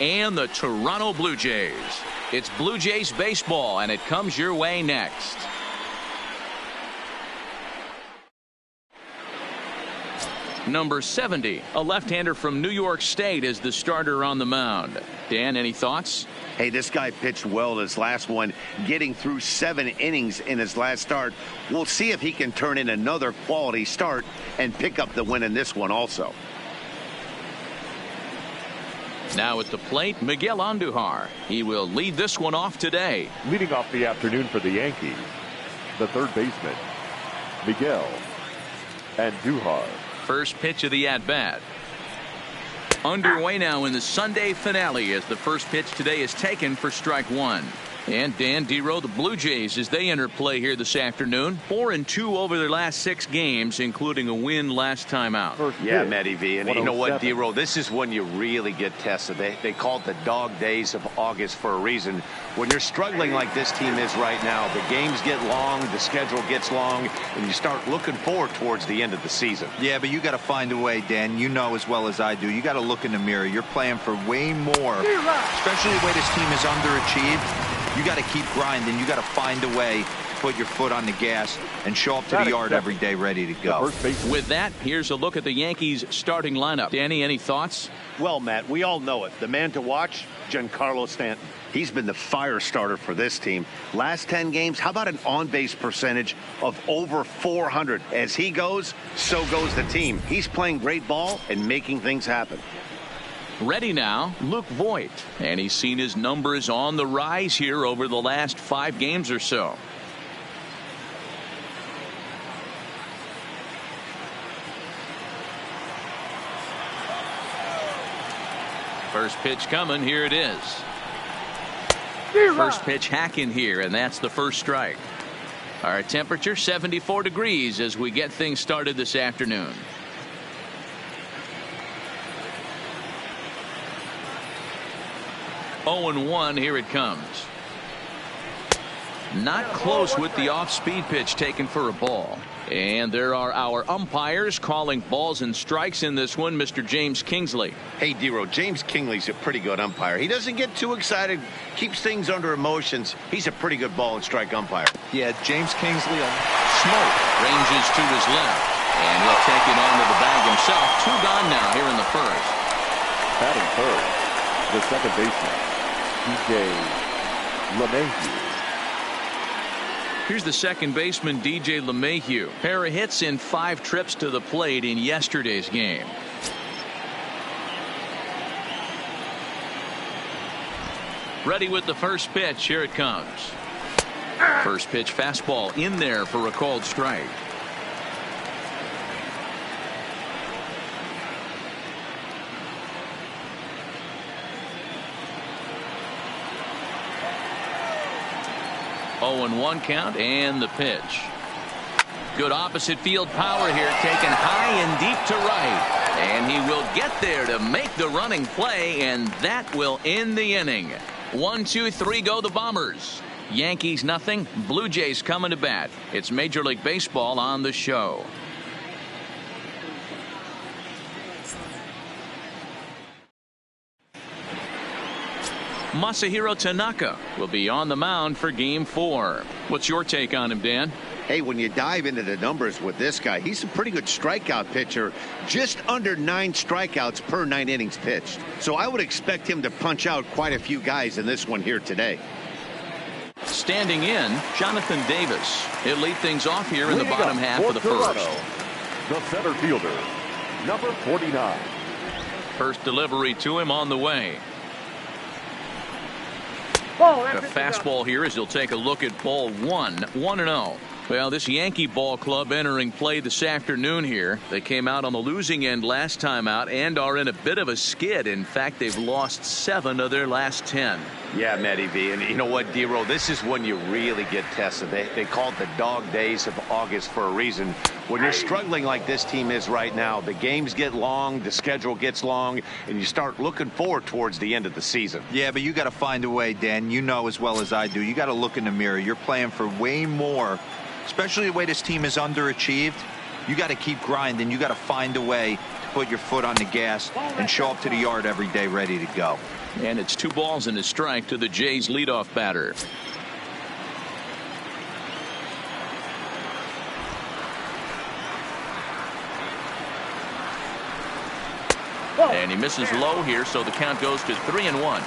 and the Toronto Blue Jays. It's Blue Jays baseball, and it comes your way next. Number 70, a left-hander from New York State, is the starter on the mound. Dan, any thoughts? Hey, this guy pitched well in his last one, getting through 7 innings in his last start. We'll see if he can turn in another quality start and pick up the win in this one also. Now at the plate, Miguel Andujar. He will lead this one off today. Leading off the afternoon for the Yankees, the third baseman, Miguel Andujar. First pitch of the at-bat. Underway now in the Sunday finale as the first pitch today is taken for strike one. And Dan Dero, the Blue Jays, as they enter play here this afternoon, 4-2 over their last 6 games, including a win last time out. Yeah, Matty V. And you know what, Dero, this is when you really get tested. They call it the dog days of August for a reason. When you're struggling like this team is right now, the games get long, the schedule gets long, and you start looking forward towards the end of the season. Yeah, but you got to find a way, Dan. You know as well as I do. You got to look in the mirror. You're playing for way more, especially the way this team is underachieved. You got to keep grinding. You got to find a way to put your foot on the gas and show up to the yard every day ready to go. With that, here's a look at the Yankees starting lineup. Danny, any thoughts? Well, Matt, we all know it. The man to watch, Giancarlo Stanton. He's been the fire starter for this team. Last 10 games, how about an on-base percentage of over 400? As he goes, so goes the team. He's playing great ball and making things happen. Ready now, Luke Voit, and he's seen his numbers on the rise here over the last 5 games or so. First pitch coming, here it is. First pitch hacking here, and that's the first strike. Our temperature 74 degrees as we get things started this afternoon. Oh and 1, here it comes. Not close with the off-speed pitch taken for a ball. And there are our umpires calling balls and strikes in this one, Mr. James Kingsley. Hey, Dero, James Kingsley's a pretty good umpire. He doesn't get too excited, keeps things under emotions. He's a pretty good ball and strike umpire. Yeah, James Kingsley, smoke ranges to his left. And he'll take it onto the bag himself. 2 gone now here in the first. Batting third, the second baseman, DJ LeMahieu. Here's the second baseman, DJ LeMahieu. Pair of hits in 5 trips to the plate in yesterday's game. Ready with the first pitch. Here it comes. First pitch fastball in there for a called strike. Oh and 1 count, and the pitch. Good opposite field power here, taken high and deep to right. And he will get there to make the running play, and that will end the inning. 1, 2, 3 go the Bombers. Yankees nothing. Blue Jays coming to bat. It's Major League Baseball on the show. Masahiro Tanaka will be on the mound for Game 4. What's your take on him, Dan? Hey, when you dive into the numbers with this guy, he's a pretty good strikeout pitcher, just under 9 strikeouts per 9 innings pitched. So I would expect him to punch out quite a few guys in this one here today. Standing in, Jonathan Davis. He'll lead things off here in the bottom half of the first. The center fielder, number 49. First delivery to him on the way. The fastball here as he'll take a look at ball 1, 1-0. Well, this Yankee ball club entering play this afternoon here. They came out on the losing end last time out and are in a bit of a skid. In fact, they've lost 7 of their last 10. Yeah, Matty V. And you know what, Dero, this is when you really get tested. They call it the dog days of August for a reason. When you're struggling like this team is right now, the games get long, the schedule gets long, and you start looking forward towards the end of the season. Yeah, but you got to find a way, Dan. You know as well as I do. You got to look in the mirror. You're playing for way more, especially the way this team is underachieved. You got to keep grinding. You got to find a way to put your foot on the gas and show up to the yard every day ready to go. And it's 2 balls and a strike to the Jays leadoff batter. And he misses low here, so the count goes to 3-1.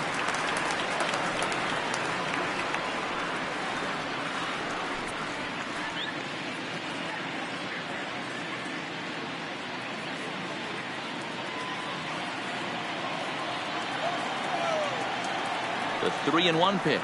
The 3-1 pitch.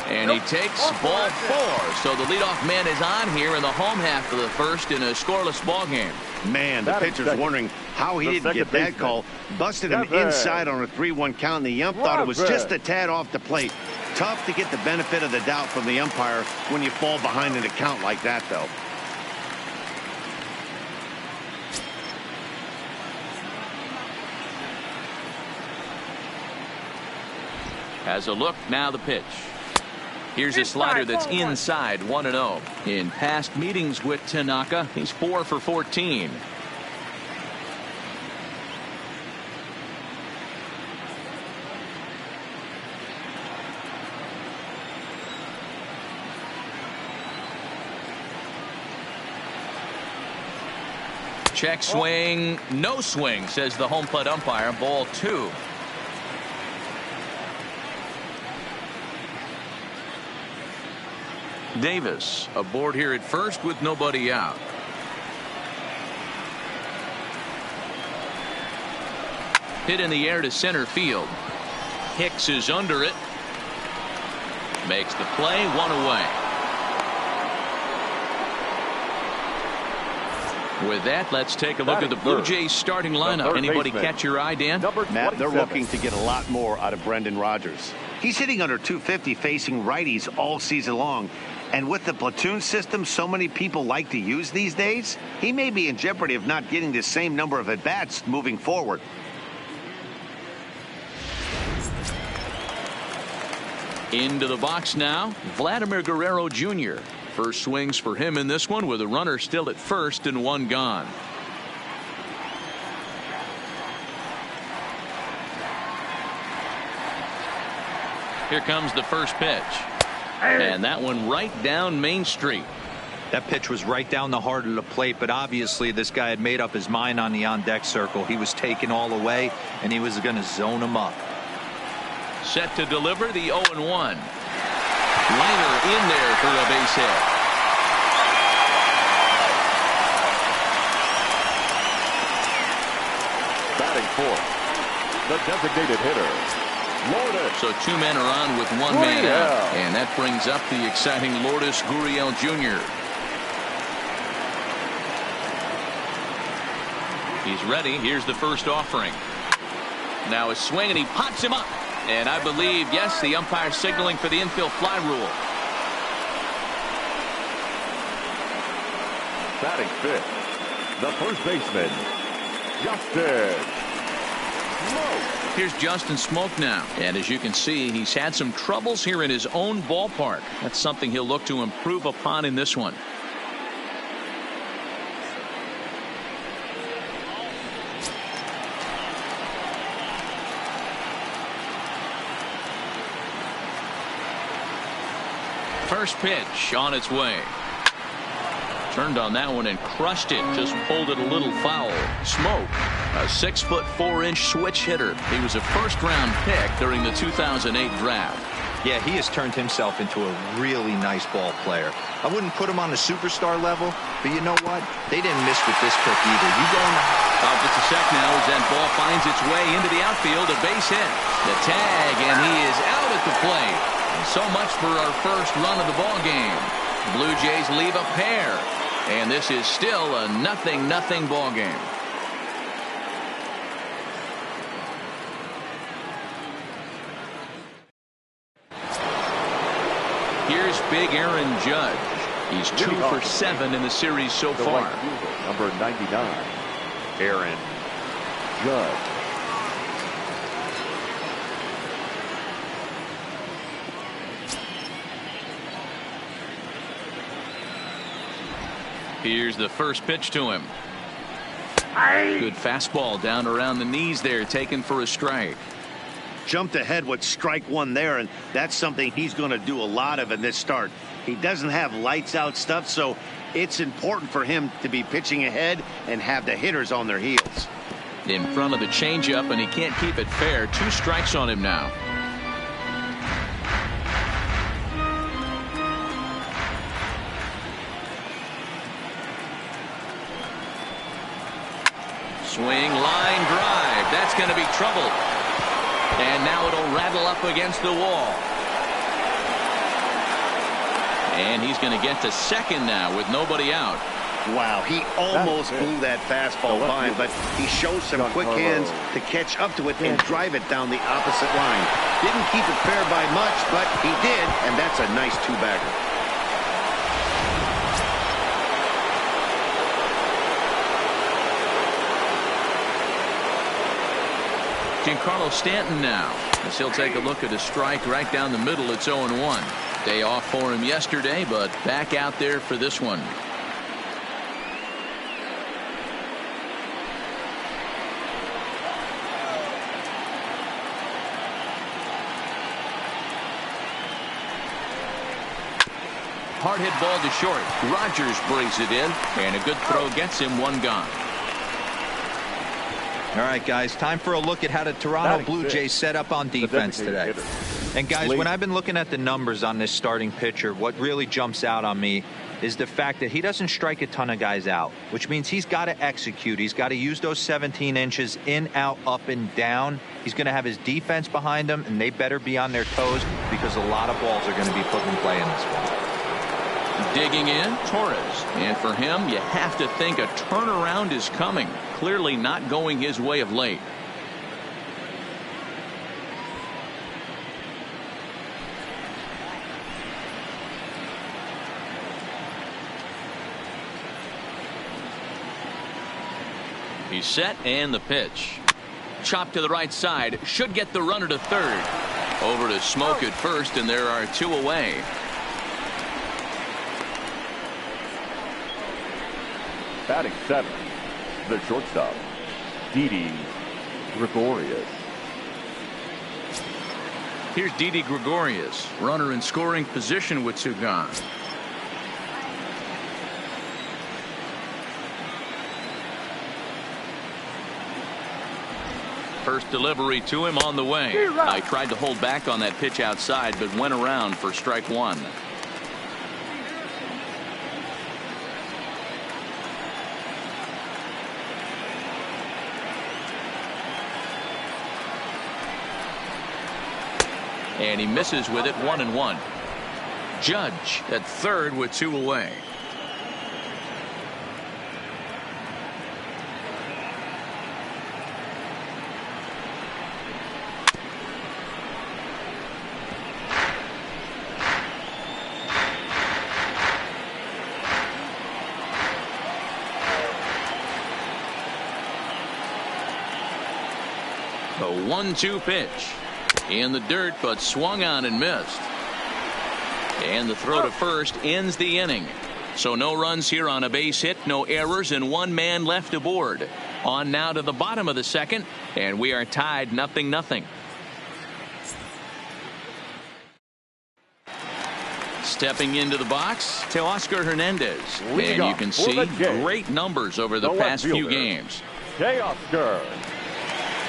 And he takes ball 4. So the leadoff man is on here in the home half of the first in a scoreless ball game. Man, the pitcher's wondering how he didn't get that call. Busted him inside on a 3-1 count, and the ump thought it was just a tad off the plate. Tough to get the benefit of the doubt from the umpire when you fall behind in a count like that, though. Has a look, now the pitch. Here's a slider that's inside, 1-0. In past meetings with Tanaka, he's 4 for 14. Check swing, no swing, says the home plate umpire. Ball 2. Davis aboard here at first with nobody out. Hit in the air to center field. Hicks is under it. Makes the play, 1 away. With that, let's take a look at the Blue Jays starting lineup. Anybody catch your eye, Dan? Matt, they're looking to get a lot more out of Brendan Rodgers. He's hitting under 250 facing righties all season long. And with the platoon system so many people like to use these days, he may be in jeopardy of not getting the same number of at-bats moving forward. Into the box now, Vladimir Guerrero Jr. First swings for him in this one with a runner still at first and 1 gone. Here comes the first pitch. And that one right down Main Street. That pitch was right down the heart of the plate, but obviously this guy had made up his mind on the on-deck circle. He was taken all the way, and he was going to zone him up. Set to deliver the 0-1. Liner in there for a base hit. Batting fourth, the designated hitter, Lourdes. So 2 men are on with 1 man out. And that brings up the exciting Lourdes Gurriel Jr. He's ready. Here's the first offering. Now a swing, and he pops him up. And I believe, yes, the umpire signaling for the infield fly rule. Batting fifth, the first baseman, Justin Smoke. Here's Justin Smoke now. And as you can see, he's had some troubles here in his own ballpark. That's something he'll look to improve upon in this one. First pitch on its way. Turned on that one and crushed it. Just pulled it a little foul. Smoke, a 6'4" switch hitter. He was a first-round pick during the 2008 draft. Yeah, he has turned himself into a really nice ball player. I wouldn't put him on the superstar level, but you know what? They didn't miss with this pick either. You go in the Off just a sec now as that ball finds its way into the outfield. A base hit. The tag, and he is out at the plate. So much for our first run of the ball game. Blue Jays leave a pair, and this is still a 0-0 ball game. Here's big Aaron Judge. He's 2 for 7 in the series so far. Number 99, Aaron Judge. Here's the first pitch to him. Good fastball down around the knees there, taken for a strike. Jumped ahead with strike one there, and that's something he's going to do a lot of in this start. He doesn't have lights out stuff, so it's important for him to be pitching ahead and have the hitters on their heels. In front of the changeup, and he can't keep it fair. 2 strikes on him now. Swing, line drive. That's going to be trouble. And now it'll rattle up against the wall. And he's going to get to second now with nobody out. Wow, he almost blew that fastball by, but he shows some quick hands to catch up to it and drive it down the opposite line. Didn't keep it fair by much, but he did, and that's a nice 2-bagger. Giancarlo Stanton now, as he'll take a look at a strike right down the middle. It's 0-1. Day off for him yesterday, but back out there for this one. Hard hit ball to short. Rogers brings it in, and a good throw gets him 1 gone. All right, guys, time for a look at how the Toronto Blue Jays set up on defense today. And, guys, when I've been looking at the numbers on this starting pitcher, what really jumps out on me is the fact that he doesn't strike a ton of guys out, which means he's got to execute. He's got to use those 17 inches in, out, up, and down. He's going to have his defense behind him, and they better be on their toes because a lot of balls are going to be put in play in this one. Digging in, Torres. And for him, you have to think a turnaround is coming. Clearly not going his way of late. He's set, and the pitch. Chop to the right side. Should get the runner to third. Over to Smoke at first, and there are 2 away. Batting 7, the shortstop, Didi Gregorius. Here's Didi Gregorius, runner in scoring position with 2 gone. First delivery to him on the way. I tried to hold back on that pitch outside, but went around for strike 1. And he misses with it, 1-1. Judge at third with 2 away. The 1-2 pitch. In the dirt, but swung on and missed. And the throw to first ends the inning. So no runs here on a base hit, no errors, and 1 man left aboard. On now to the bottom of the second, and we are tied 0-0. Stepping into the box, Teoscar Hernandez. And you can see great numbers over the past few games. Teoscar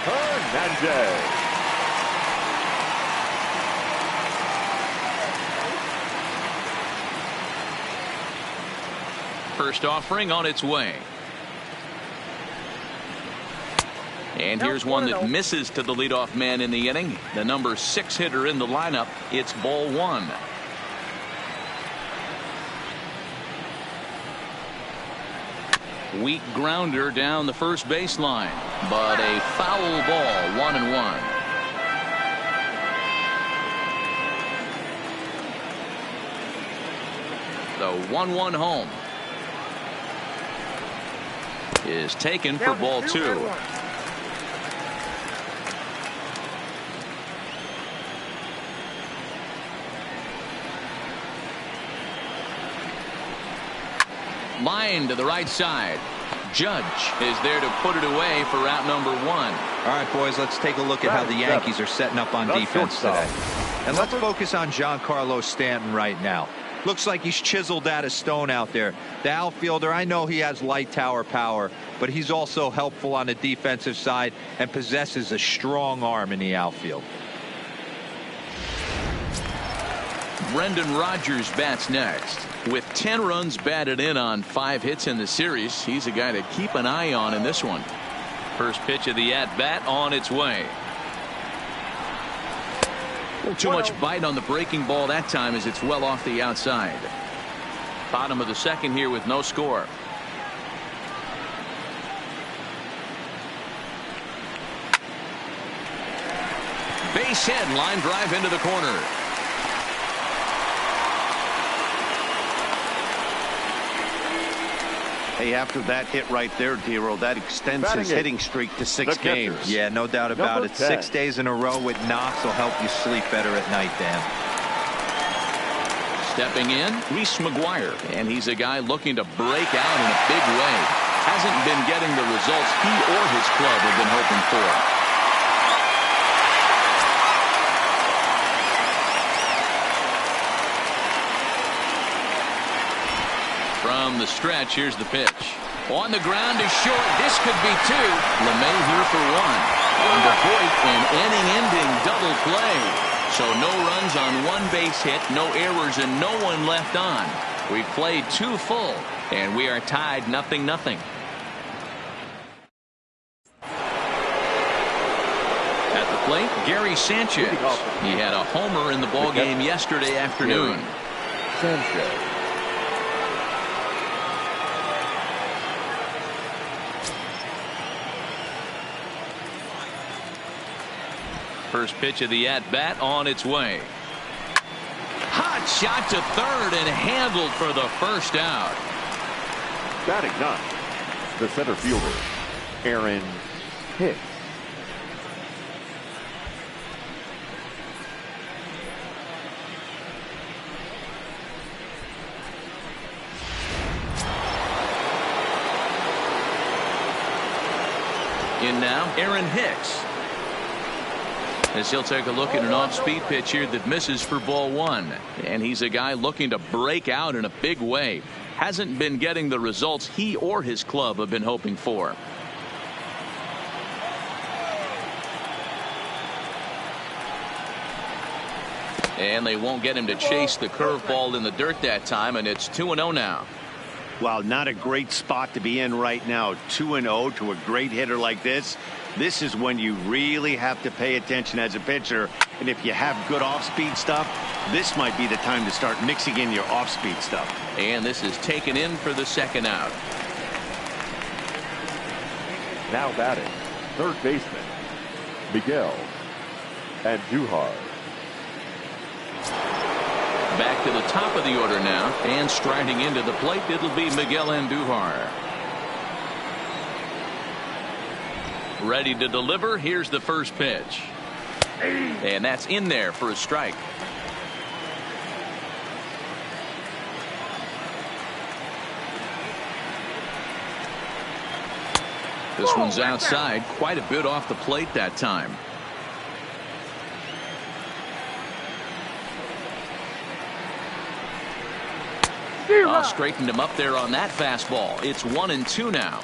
Hernandez. First offering on its way. And here's one that misses to the leadoff man in the inning. The number 6 hitter in the lineup. It's ball 1. Weak grounder down the first baseline, but a foul ball, 1-1. The 1-1 home is taken for ball 2. Line to the right side. Judge is there to put it away for out number 1. All right, boys, let's take a look at how the Yankees are setting up on defense today. And let's focus on Giancarlo Stanton right now. Looks like he's chiseled out of stone out there. The outfielder, I know he has light tower power, but he's also helpful on the defensive side and possesses a strong arm in the outfield. Brendan Rodgers bats next. With 10 runs batted in on 5 hits in the series, he's a guy to keep an eye on in this one. First pitch of the at-bat on its way. A little too much bite on the breaking ball that time as it's well off the outside. Bottom of the second here with no score. Base hit, line drive into the corner. Hey, after that hit right there, Dero, that extends his hitting streak to 6 games. Yeah, no doubt about it. 6 days in a row with knocks will help you sleep better at night, Dan. Stepping in, Reese McGuire, and he's a guy looking to break out in a big way. Hasn't been getting the results he or his club have been hoping for. From the stretch, here's the pitch. On the ground is short. This could be 2. LeMay here for 1. On to Voit, an inning-ending double play. So no runs on 1 base hit, no errors, and no one left on. We've played 2 full, and we are tied 0-0. At the plate, Gary Sanchez. He had a homer in the ballgame yesterday afternoon. Sanchez. First pitch of the at-bat on its way. Hot shot to third and handled for the first out. Batting 9, the center fielder, Aaron Hicks. In now, Aaron Hicks. As he'll take a look at an off-speed pitch here that misses for ball 1. And he's a guy looking to break out in a big way. Hasn't been getting the results he or his club have been hoping for. And they won't get him to chase the curveball in the dirt that time, and it's 2-0 now. Wow, not a great spot to be in right now. 2-0 to a great hitter like this. This is when you really have to pay attention as a pitcher. And if you have good off-speed stuff, this might be the time to start mixing in your off-speed stuff. And this is taken in for the second out. Now batting, third baseman, Miguel Andujar. Back to the top of the order now, and striding into the plate, it'll be Miguel Andujar. Ready to deliver. Here's the first pitch. And that's in there for a strike. This one's outside, quite a bit off the plate that time. Straightened him up there on that fastball. It's 1-2 now.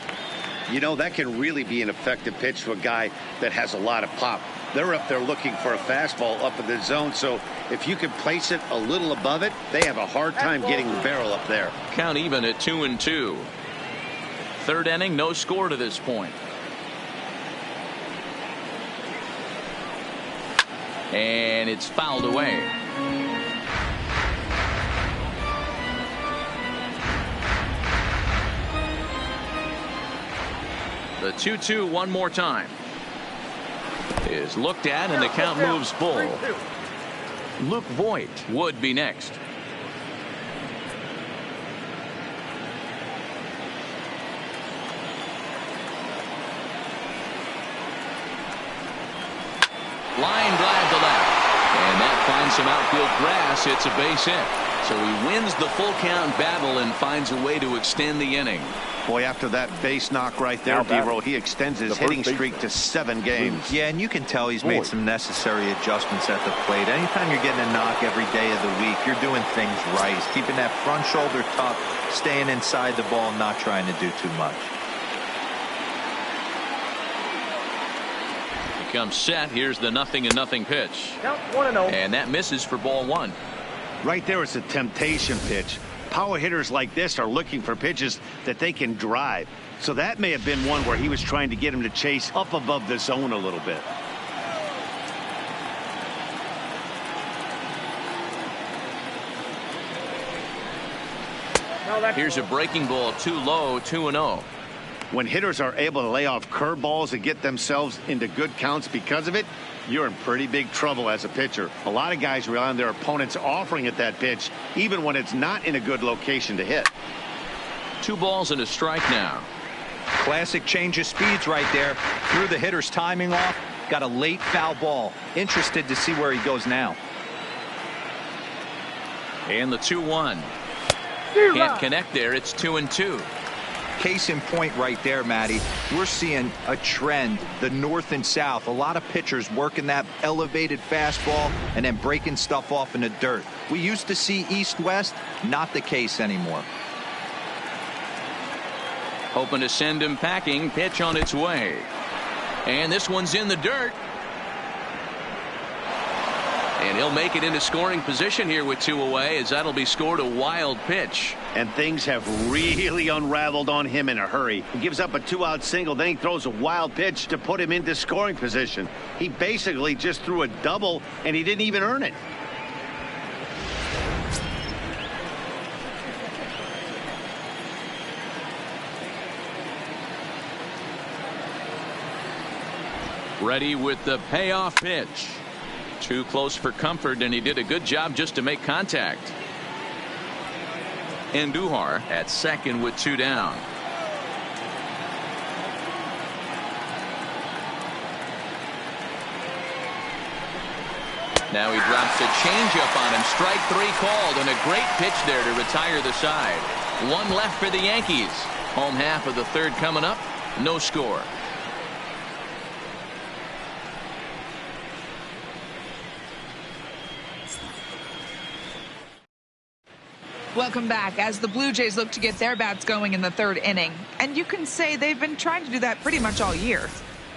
You know, that can really be an effective pitch to a guy that has a lot of pop. They're up there looking for a fastball up in the zone, so if you can place it a little above it, they have a hard time getting the barrel up there. Count even at 2-2. Third inning, no score to this point. And it's fouled away. The 2-2 one more time is looked at, and the count moves full. Luke Voit would be next. Line drive to left, and that finds some outfield grass. It's a base hit. So he wins the full count battle and finds a way to extend the inning. Boy, after that base knock right there, D-Roll, he extends his hitting streak to 7 games. Yeah, and you can tell he's made some necessary adjustments at the plate. Anytime you're getting a knock every day of the week, you're doing things right. He's keeping that front shoulder tucked, staying inside the ball, not trying to do too much. He comes set. Here's the 0-0 pitch. Count 1-0. And that misses for ball 1. Right there is a temptation pitch. Power hitters like this are looking for pitches that they can drive. So that may have been one where he was trying to get him to chase up above the zone a little bit. Here's a breaking ball too low, 2-0. When hitters are able to lay off curveballs and get themselves into good counts because of it, you're in pretty big trouble as a pitcher. A lot of guys rely on their opponents offering at that pitch, even when it's not in a good location to hit. 2 balls and a strike now. Classic change of speeds right there. Threw the hitter's timing off. Got a late foul ball. Interested to see where he goes now. And the 2-1. Can't connect there. It's 2-2. Case in point right there, Matty. We're seeing a trend, the north and south. A lot of pitchers working that elevated fastball and then breaking stuff off in the dirt. We used to see east-west, not the case anymore. Hoping to send him packing. Pitch on its way. And this one's in the dirt. And he'll make it into scoring position here with 2 away, as that'll be scored a wild pitch. And things have really unraveled on him in a hurry. He gives up a 2-out single, then he throws a wild pitch to put him into scoring position. He basically just threw a double, and he didn't even earn it. Ready with the payoff pitch. Too close for comfort, and he did a good job just to make contact. Andujar at second with 2 down. Now he drops a changeup on him. Strike 3 called, and a great pitch there to retire the side. 1 left for the Yankees. Home half of the 3rd coming up. No score. Welcome back as the Blue Jays look to get their bats going in the 3rd inning. And you can say they've been trying to do that pretty much all year.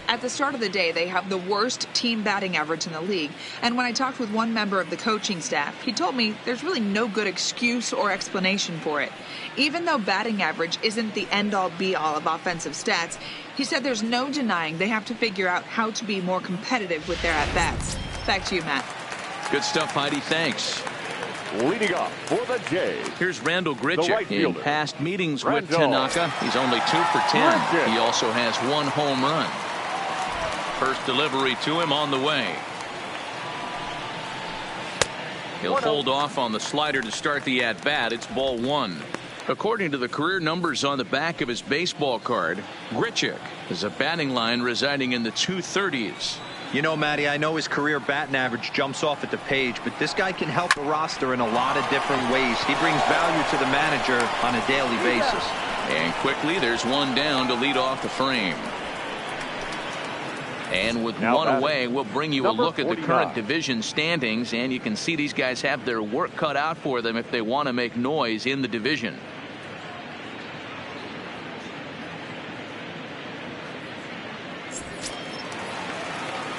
At the start of the day, they have the worst team batting average in the league. And when I talked with one member of the coaching staff, he told me there's really no good excuse or explanation for it. Even though batting average isn't the end-all be-all of offensive stats, he said there's no denying they have to figure out how to be more competitive with their at-bats. Back to you, Matt. Good stuff, Heidi. Thanks. Leading off for the Jays. Here's Randall Grichuk. right In fielder. past meetings with Randall. Tanaka, he's only 2 for 10. Grichuk. He also has 1 home run. First delivery to him on the way. He'll hold off on the slider to start the at-bat. It's ball 1. According to the career numbers on the back of his baseball card, Grichuk has a batting line residing in the 230s. You know, Matty, I know his career batting average jumps off at the page, but this guy can help the roster in a lot of different ways. He brings value to the manager on a daily basis. And quickly, there's 1 down to lead off the frame. And with Now 1 batting, away, we'll bring you a number look at the 49. current division standings, and you can see these guys have their work cut out for them if they want to make noise in the division.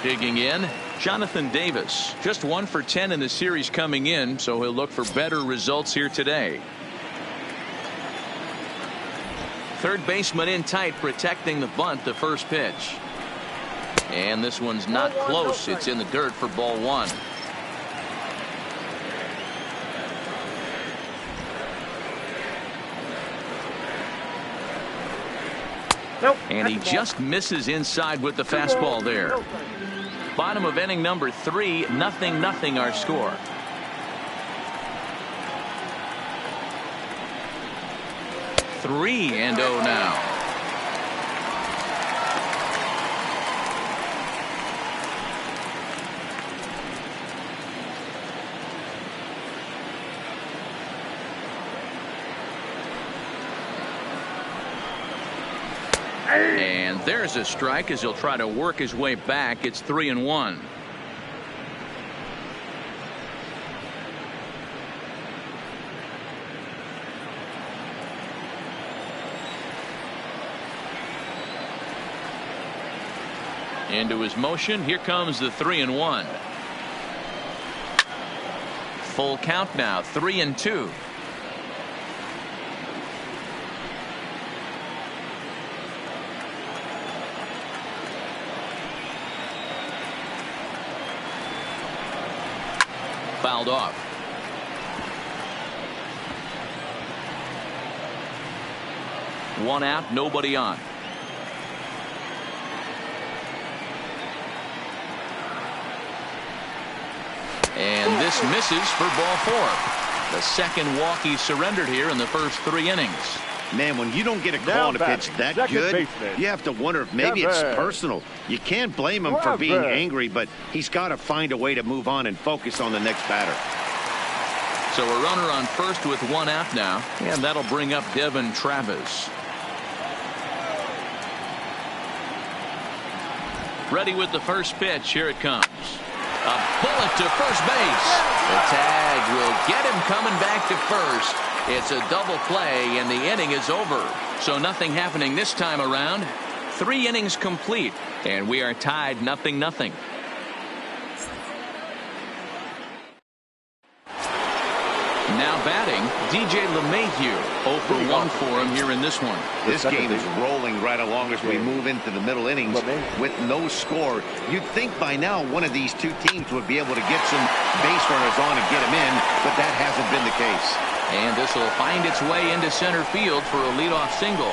Digging in, Jonathan Davis. Just 1 for 10 in the series coming in, so he'll look for better results here today. Third baseman in tight, protecting the bunt, the first pitch. And this one's not close. It's in the dirt for ball 1. Nope. And he just misses inside with the fastball there. Bottom of inning number 3, 0-0 our score. Three and 0 now. And there's a strike as he'll try to work his way back. It's 3-1. Into his motion. Here comes the 3-1. Full count now. 3-2. Fouled off. One out, nobody on. And this misses for ball 4. The second walk he surrendered here in the first 3 innings. Man, when you don't get a call on a pitch that good, baseman. you have to wonder if maybe it's personal. You can't blame him for being angry, but he's got to find a way to move on and focus on the next batter. So a runner on first with 1 out now, and that'll bring up Devin Travis. Ready with the first pitch. Here it comes. A bullet to first base. The tag will get him coming back to first. It's a double play, and the inning is over. So nothing happening this time around. 3 innings complete, and we are tied 0-0. Now batting, DJ LeMahieu. 0 for 1 for him here in this one. This game is rolling right along as we move into the middle innings with no score. You'd think by now one of these two teams would be able to get some base runners on and get them in, but that hasn't been the case. And this will find its way into center field for a leadoff single.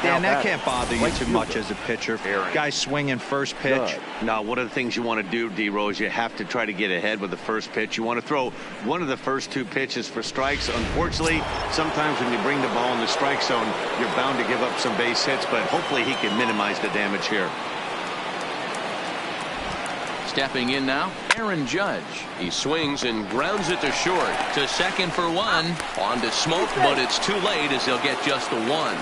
Dan, that can't bother you too much as a pitcher. Guy swinging first pitch. Now, one of the things you want to do, D-Rose, you have to try to get ahead with the first pitch. You want to throw one of the first 2 pitches for strikes. Unfortunately, sometimes when you bring the ball in the strike zone, you're bound to give up some base hits, but hopefully he can minimize the damage here. Stepping in now, Aaron Judge. He swings and grounds it to short. To second for 1. On to Smoke, but it's too late as he'll get just the 1.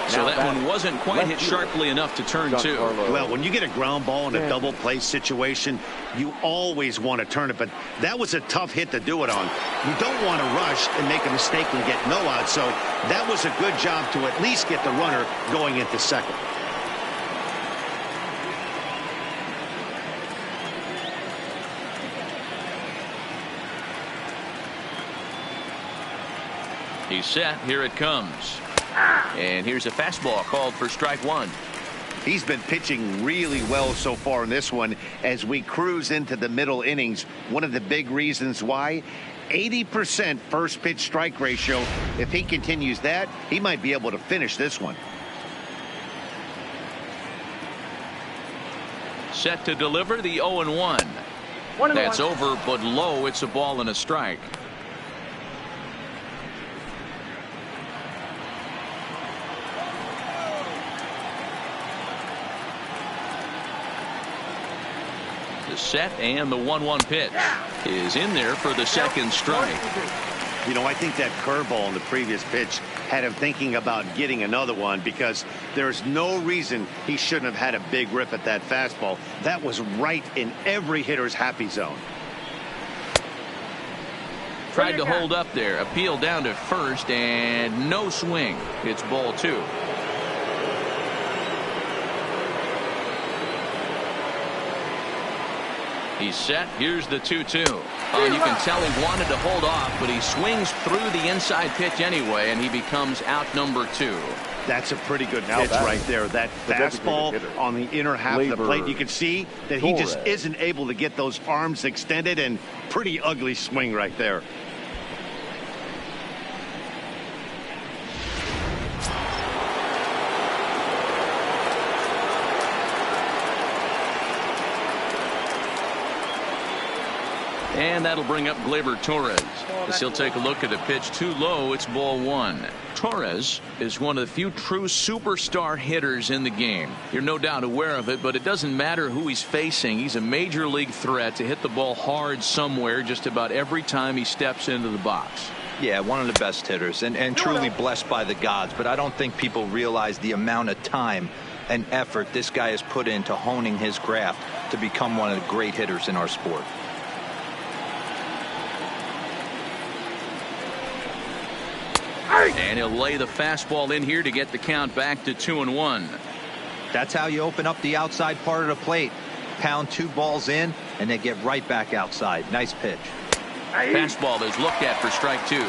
So that one wasn't quite hit sharply enough to turn 2. Well, when you get a ground ball in a double play situation, you always want to turn it, but that was a tough hit to do it on. You don't want to rush and make a mistake and get no out, so that was a good job to at least get the runner going into second. He's set. Here it comes. And here's a fastball called for strike 1. He's been pitching really well so far in this one as we cruise into the middle innings. One of the big reasons why, 80% first pitch strike ratio. If he continues that, he might be able to finish this one. Set to deliver the 0-1. That's over, but low. It's a ball and a strike. Set, and the 1-1 pitch is in there for the second strike. You know, I think that curveball in the previous pitch had him thinking about getting another one, because there's no reason he shouldn't have had a big rip at that fastball. That was right in every hitter's happy zone. Tried to hold up there. Appeal down to first, and no swing. It's ball 2. He's set. Here's the 2-2. You can tell he wanted to hold off, but he swings through the inside pitch anyway, and he becomes out number 2. That's a pretty good pitch right there. That fastball on the inner half of the plate. You can see that he just isn't able to get those arms extended, and pretty ugly swing right there. And that'll bring up Gleyber Torres as he'll take a look at a pitch too low. It's ball 1. Torres is one of the few true superstar hitters in the game. You're no doubt aware of it, but it doesn't matter who he's facing. He's a major league threat to hit the ball hard somewhere just about every time he steps into the box. Yeah, one of the best hitters and truly blessed by the gods. But I don't think people realize the amount of time and effort this guy has put into honing his craft to become one of the great hitters in our sport. And he'll lay the fastball in here to get the count back to 2-1. That's how you open up the outside part of the plate. Pound 2 balls in, and they get right back outside. Nice pitch. Fastball is looked at for strike 2.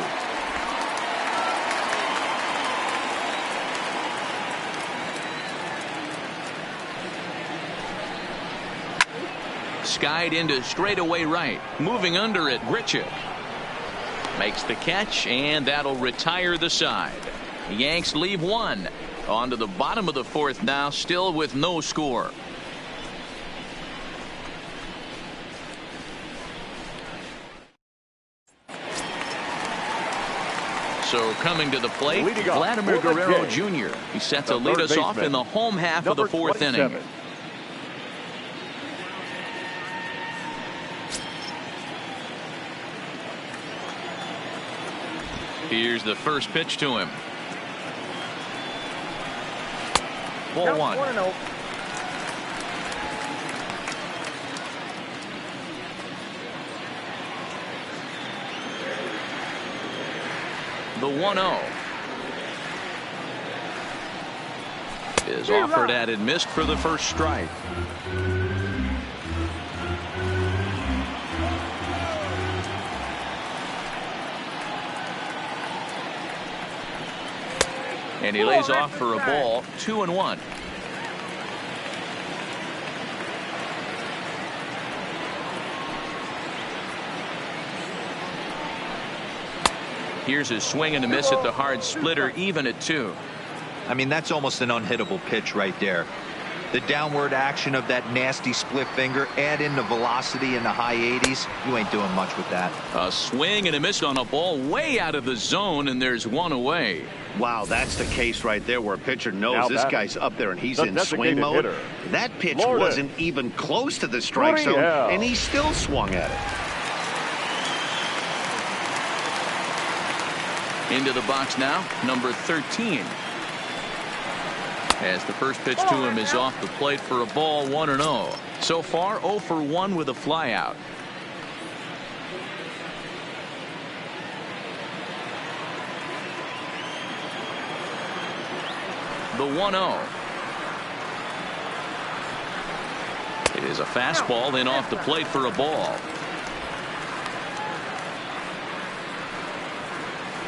Skied into straightaway right. Moving under it, Grichuk makes the catch, and that'll retire the side. The Yanks leave 1. On to the bottom of the 4th now, still with no score. So coming to the plate, Vladimir Guerrero Jr. He's set to lead us off in the home half of the 4th inning. Here's the first pitch to him. Ball 1. 1-0. The 1-0 is offered at and missed for the first strike. And he lays off for a ball. 2-1. Here's a swing and a miss at the hard splitter, even at 2. I mean, that's almost an unhittable pitch right there. The downward action of that nasty split finger, add in the velocity in the high 80s, you ain't doing much with that. A swing and a miss on a ball way out of the zone, and there's 1 away. Wow, that's the case right there where a pitcher knows this guy's up there and he's in swing mode. Hitter. That pitch wasn't even close to the strike zone, and he still swung at it. Into the box now, number 13. As the first pitch to him is off the plate for a ball. 1-0. So far 0 for 1 with a flyout. The 1-0. It is a fastball in off the plate for a ball.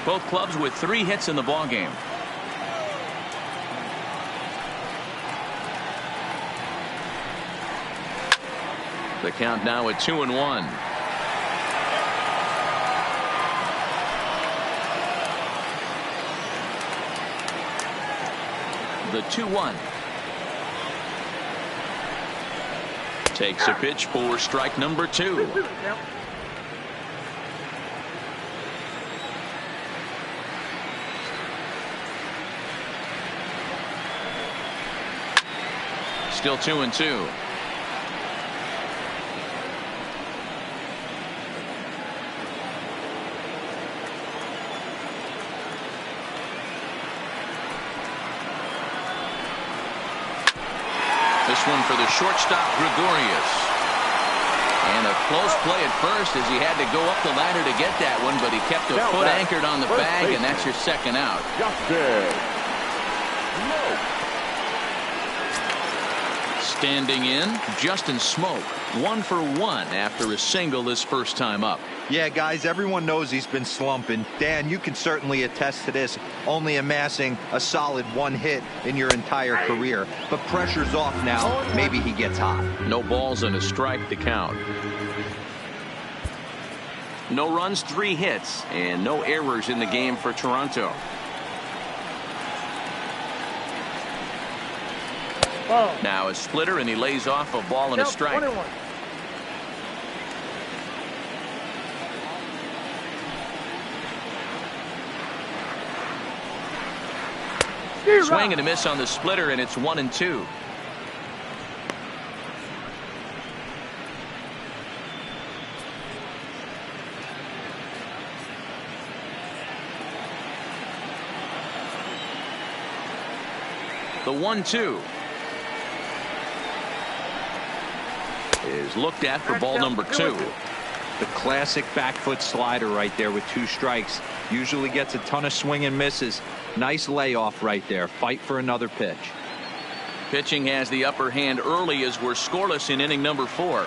Both clubs with 3 hits in the ballgame. The count now at 2-1. The 2-1. Takes a pitch for strike number 2. Still 2-2. This one for the shortstop, Gregorius. And a close play at first as he had to go up the ladder to get that one, but he kept a foot anchored on the bag, and that's your second out. Standing in, Justin Smoke. 1 for 1 after a single his first time up. Yeah, guys, everyone knows he's been slumping. Dan, you can certainly attest to this, only amassing a solid 1 hit in your entire career. But pressure's off now. Maybe he gets hot. No balls and a strike to count. No runs, 3 hits, and no errors in the game for Toronto. Now a splitter, and he lays off a ball and a strike. 1-1. Swing and a miss on the splitter, and it's 1-2. The 1-2 is looked at for ball number 2. The classic back foot slider right there with 2 strikes. Usually gets a ton of swing and misses. Nice layoff right there. Fight for another pitch. Pitching has the upper hand early as we're scoreless in inning number 4.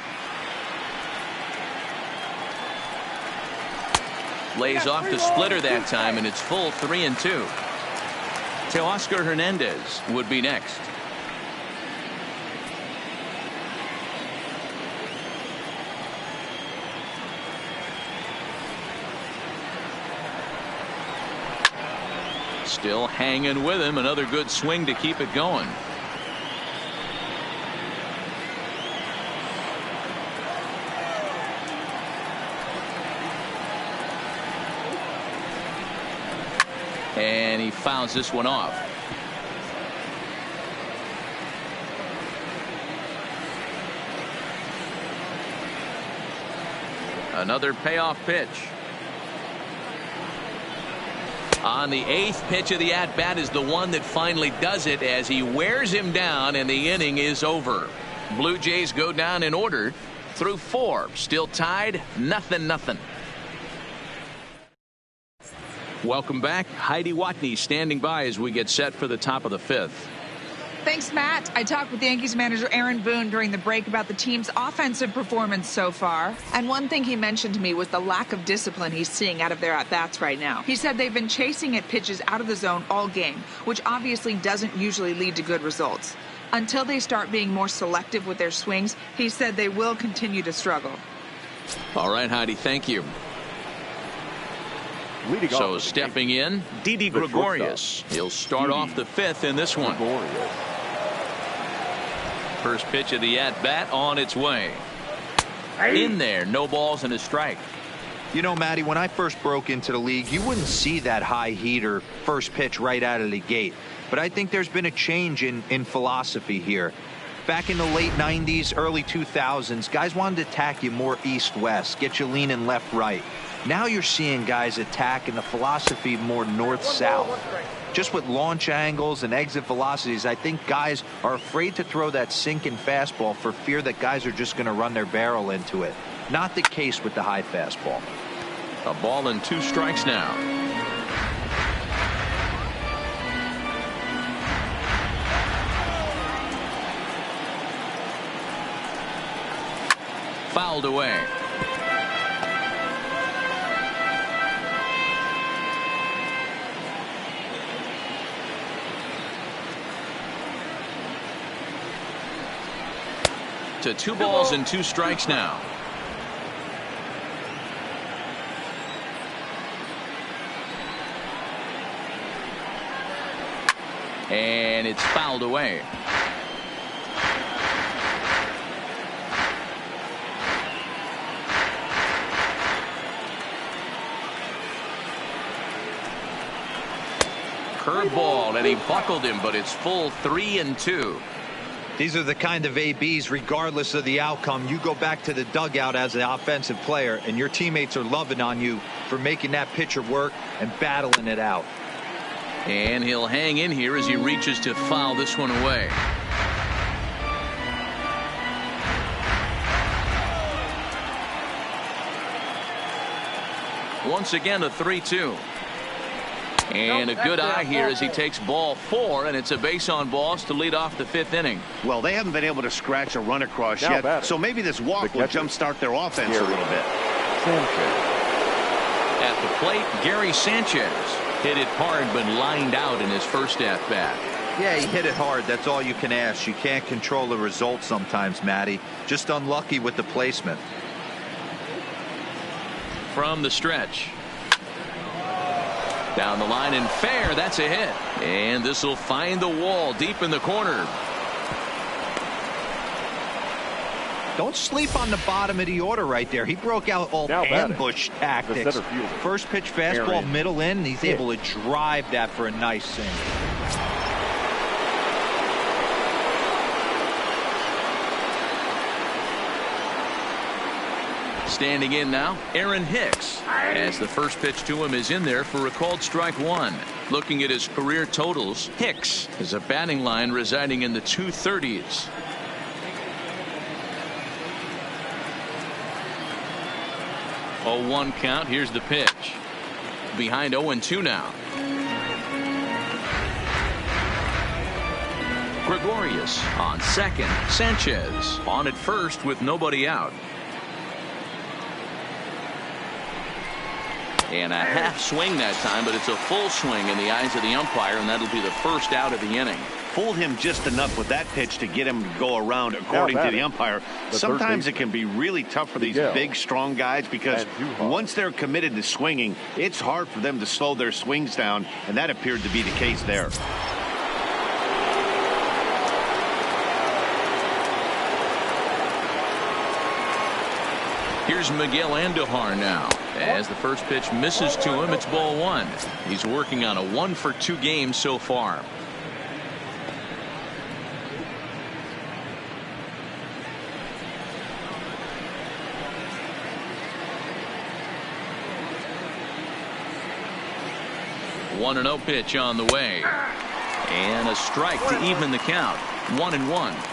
Lays off the splitter that time, and it's full 3-2. Teoscar Hernandez would be next. Still hanging with him. Another good swing to keep it going. And he fouls this one off. Another payoff pitch. On the 8th pitch of the at-bat is the one that finally does it as he wears him down, and the inning is over. Blue Jays go down in order through 4. Still tied, 0-0. Welcome back. Heidi Watney standing by as we get set for the top of the 5th. Thanks, Matt. I talked with Yankees manager Aaron Boone during the break about the team's offensive performance so far. And one thing he mentioned to me was the lack of discipline he's seeing out of their at-bats right now. He said they've been chasing at pitches out of the zone all game, which obviously doesn't usually lead to good results. Until they start being more selective with their swings, he said they will continue to struggle. All right, Heidi, thank you. So stepping in, Didi Gregorius. He'll start off the 5th in this one. First pitch of the at-bat on its way. In there, no balls and a strike. You know, Matty, when I first broke into the league, you wouldn't see that high heater first pitch right out of the gate. But I think there's been a change in philosophy here. Back in the late 90s, early 2000s, guys wanted to attack you more east-west, get you leaning left-right. Now you're seeing guys attack in the philosophy more north-south. Just with launch angles and exit velocities, I think guys are afraid to throw that sinking fastball for fear that guys are just going to run their barrel into it. Not the case with the high fastball. A ball and 2 strikes now. Fouled away. To 2 balls and 2 strikes now. And it's fouled away. Curveball, and he buckled him, but it's full 3-2. These are the kind of ABs, regardless of the outcome, you go back to the dugout as an offensive player, and your teammates are loving on you for making that pitcher work and battling it out. And he'll hang in here as he reaches to foul this one away. Once again, a 3-2. And a good eye here as he takes ball 4, and it's a base on balls to lead off the 5th inning. Well, they haven't been able to scratch a run across yet, so maybe this walk will jumpstart their offense a little bit. At the plate, Gary Sanchez hit it hard but lined out in his first at-bat. Yeah, he hit it hard. That's all you can ask. You can't control the result sometimes, Matty. Just unlucky with the placement. From the stretch. Down the line and fair. That's a hit. And this will find the wall deep in the corner. Don't sleep on the bottom of the order right there. He broke out all ambush tactics. First pitch fastball, middle in. He's able to drive that for a nice single. Standing in now, Aaron Hicks, as the first pitch to him is in there for a called strike one. Looking at his career totals, Hicks has a batting line residing in the 230s. Oh, 1 count. Here's the pitch. Behind 0-2 now. Gregorius on second. Sanchez on at first with nobody out. And a half swing that time, but it's a full swing in the eyes of the umpire, and that'll be the first out of the inning. Fooled him just enough with that pitch to get him to go around, according to the umpire. Sometimes it can be really tough for these big, strong guys because once they're committed to swinging, it's hard for them to slow their swings down, and that appeared to be the case there. Here's Miguel Andujar now. As the first pitch misses to him, it's ball one. He's working on a 1-for-2 game so far. One and 0 pitch on the way. And a strike to even the count. 1-1.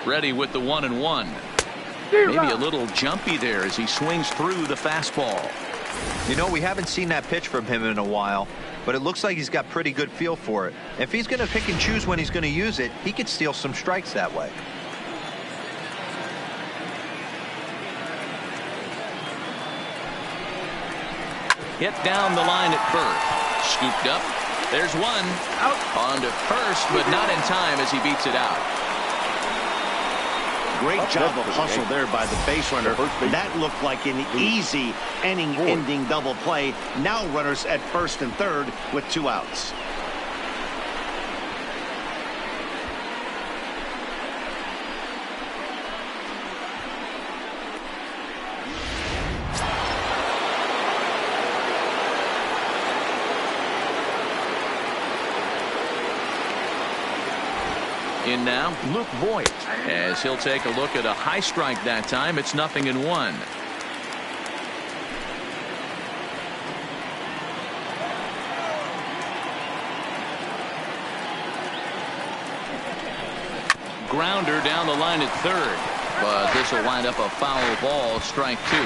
Ready with the 1-1. Maybe a little jumpy there as he swings through the fastball. You know, we haven't seen that pitch from him in a while, but it looks like he's got pretty good feel for it. If he's going to pick and choose when he's going to use it, he could steal some strikes that way. Hit down the line at first. Scooped up. There's one. Out. On to first, but not in time as he beats it out. Great job of hustle there by the base runner. That looked like an easy inning-ending double play. Now runners at first and third with 2 outs. In now, Luke Voigt, as he'll take a look at a high strike that time. It's 0-1. Grounder down the line at third, but this will wind up a foul ball, strike 2.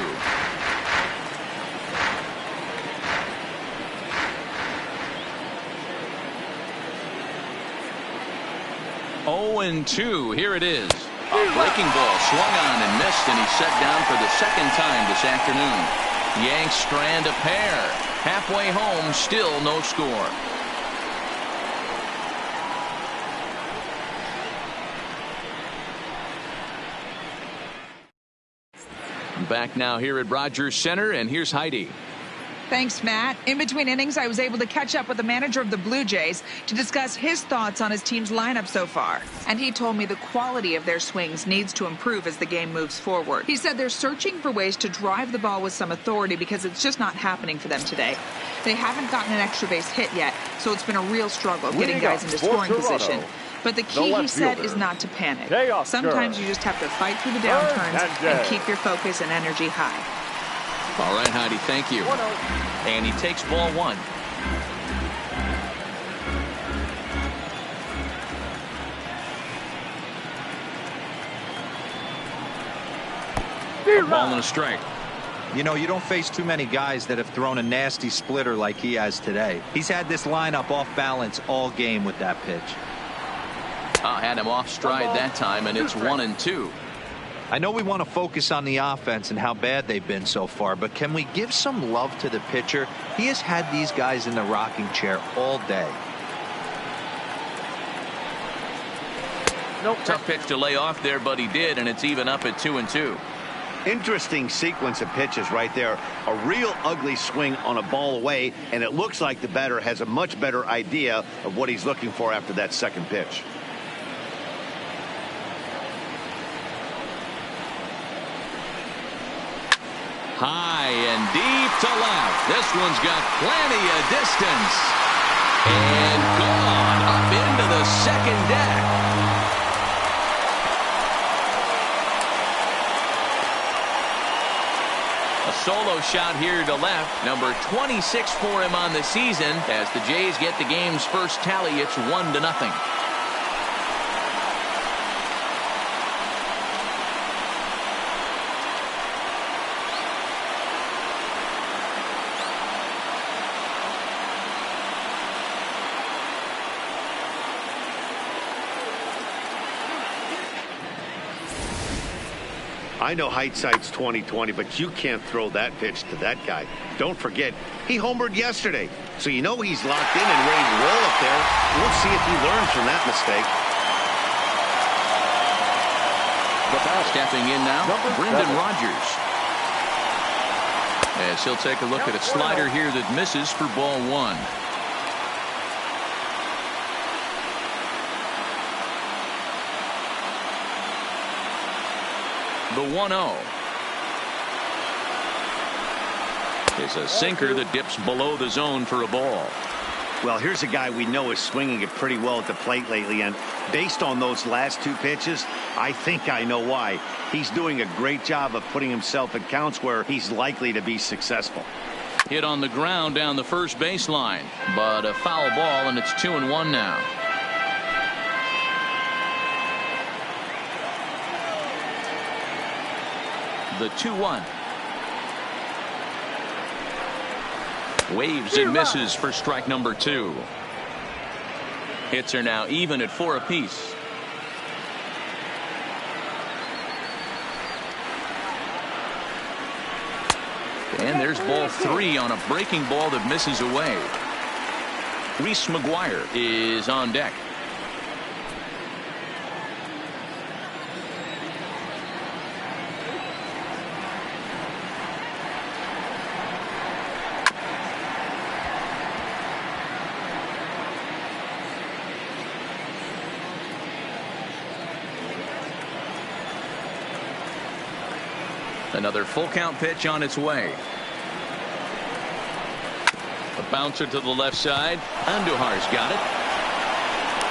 0-2. Here it is. A breaking ball swung on and missed, and he's set down for the second time this afternoon. Yanks strand a pair. Halfway home, still no score. Back now here at Rogers Center, and here's Heidi. Thanks, Matt. In between innings, I was able to catch up with the manager of the Blue Jays to discuss his thoughts on his team's lineup so far. And he told me the quality of their swings needs to improve as the game moves forward. He said they're searching for ways to drive the ball with some authority because it's just not happening for them today. They haven't gotten an extra base hit yet, so it's been a real struggle getting guys into scoring position. But the key, he said, is not to panic. Sometimes you just have to fight through the downturns and keep your focus and energy high. All right, Heidi, thank you. And he takes ball one. A ball and a strike. You know, you don't face too many guys that have thrown a nasty splitter like he has today. He's had this lineup off balance all game with that pitch. Had him off stride that time, and it's 1-2. I know we want to focus on the offense and how bad they've been so far, but can we give some love to the pitcher? He has had these guys in the rocking chair all day. Nope. Tough pitch to lay off there, but he did, and it's even up at 2-2. Interesting sequence of pitches right there. A real ugly swing on a ball away, and it looks like the batter has a much better idea of what he's looking for after that second pitch. High and deep to left. This one's got plenty of distance. And gone up into the second deck. A solo shot here to left. Number 26 for him on the season. As the Jays get the game's first tally, it's 1-0. I know hindsight's 20/20, but you can't throw that pitch to that guy. Don't forget, he homered yesterday, so you know he's locked in and ready to roll up there. We'll see if he learns from that mistake. Stepping in now, Brendan Rodgers. As he'll take a look at a slider here that misses for ball one. The 1-0 is a sinker that dips below the zone for a ball. Well, here's a guy we know is swinging it pretty well at the plate lately, and based on those last two pitches, I think I know why. He's doing a great job of putting himself in counts where he's likely to be successful. Hit on the ground down the first baseline, but a foul ball, and it's 2-1 now. The 2-1. Waves and misses for strike number 2. Hits are now even at 4 apiece. And there's ball 3 on a breaking ball that misses away. Reese McGuire is on deck. Another full count pitch on its way. A bouncer to the left side. Andujar's got it.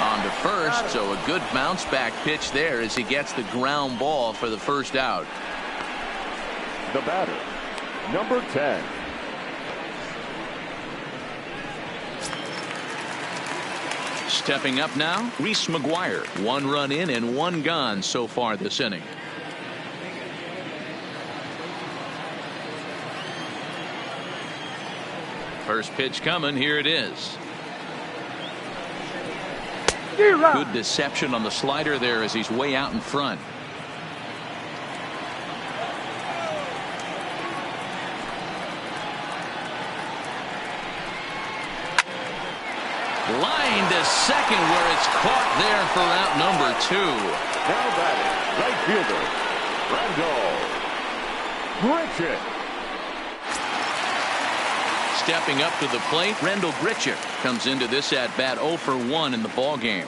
On to first, so a good bounce back pitch there as he gets the ground ball for the first out. The batter, number 10. Stepping up now, Reese McGuire. 1 run in and 1 gone so far this inning. First pitch coming. Here it is. Good deception on the slider there as he's way out in front. Line to second where it's caught there for out number 2. Now batting, right fielder, Randall Grichuk. Stepping up to the plate, Randall Grichuk comes into this at bat 0 for 1 in the ball game.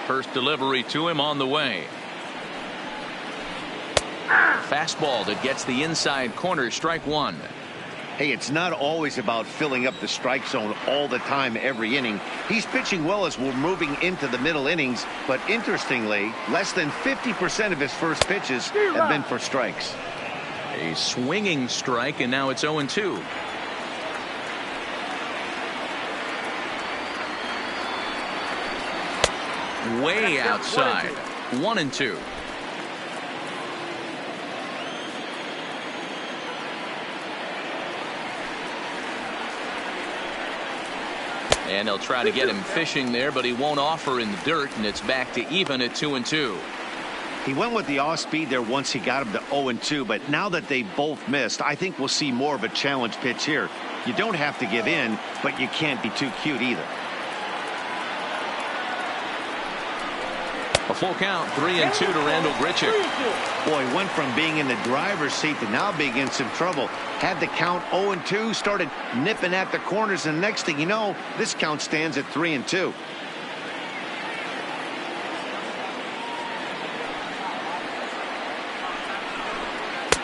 First delivery to him on the way. Fastball that gets the inside corner, strike 1. Hey, it's not always about filling up the strike zone all the time every inning. He's pitching well as we're moving into the middle innings, but interestingly, less than 50% of his first pitches have been for strikes. A swinging strike, and now it's 0-2. Way outside. 1-2. And they'll try to get him fishing there, but he won't offer in the dirt, and it's back to even at 2-2. He went with the off speed there once he got him to 0-2, but now that they both missed, I think we'll see more of a challenge pitch here. You don't have to give in, but you can't be too cute either. A full count, 3-2 to Randall Grichuk. Boy, went from being in the driver's seat to now being in some trouble. Had the count 0-2, started nipping at the corners, and next thing you know, this count stands at 3-2.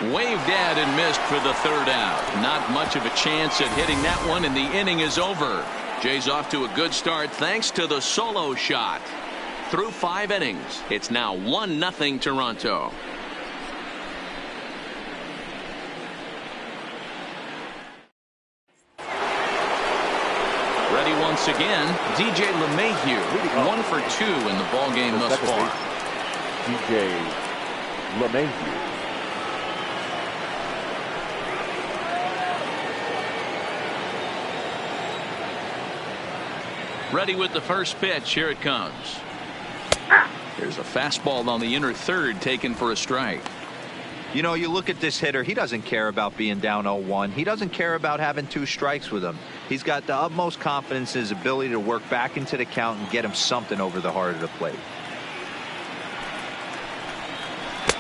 Waved at and missed for the third out. Not much of a chance at hitting that one, and the inning is over. Jay's off to a good start thanks to the solo shot. Through 5 innings, it's now 1-0 Toronto. Ready once again, DJ LeMahieu, 1 for 2 in the ballgame thus far. DJ LeMahieu. Ready with the first pitch. Here it comes. There's a fastball on the inner third taken for a strike. You know, you look at this hitter, he doesn't care about being down 0-1. He doesn't care about having 2 strikes with him. He's got the utmost confidence in his ability to work back into the count and get him something over the heart of the plate.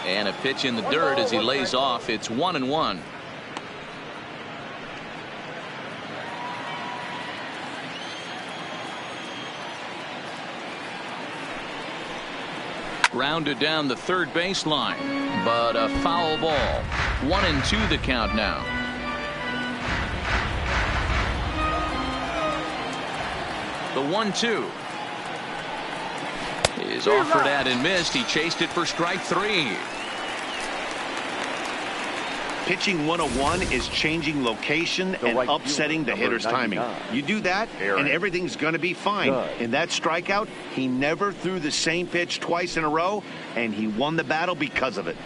And a pitch in the dirt as he lays off. It's 1-1. Grounded down the third baseline, but a foul ball. 1-2 the count now. The 1-2 is offered at and missed. He chased it for strike 3. Pitching 101 is changing location and right upsetting the hitter's timing. You do that, and everything's going to be fine. In that strikeout, he never threw the same pitch twice in a row, and he won the battle because of it.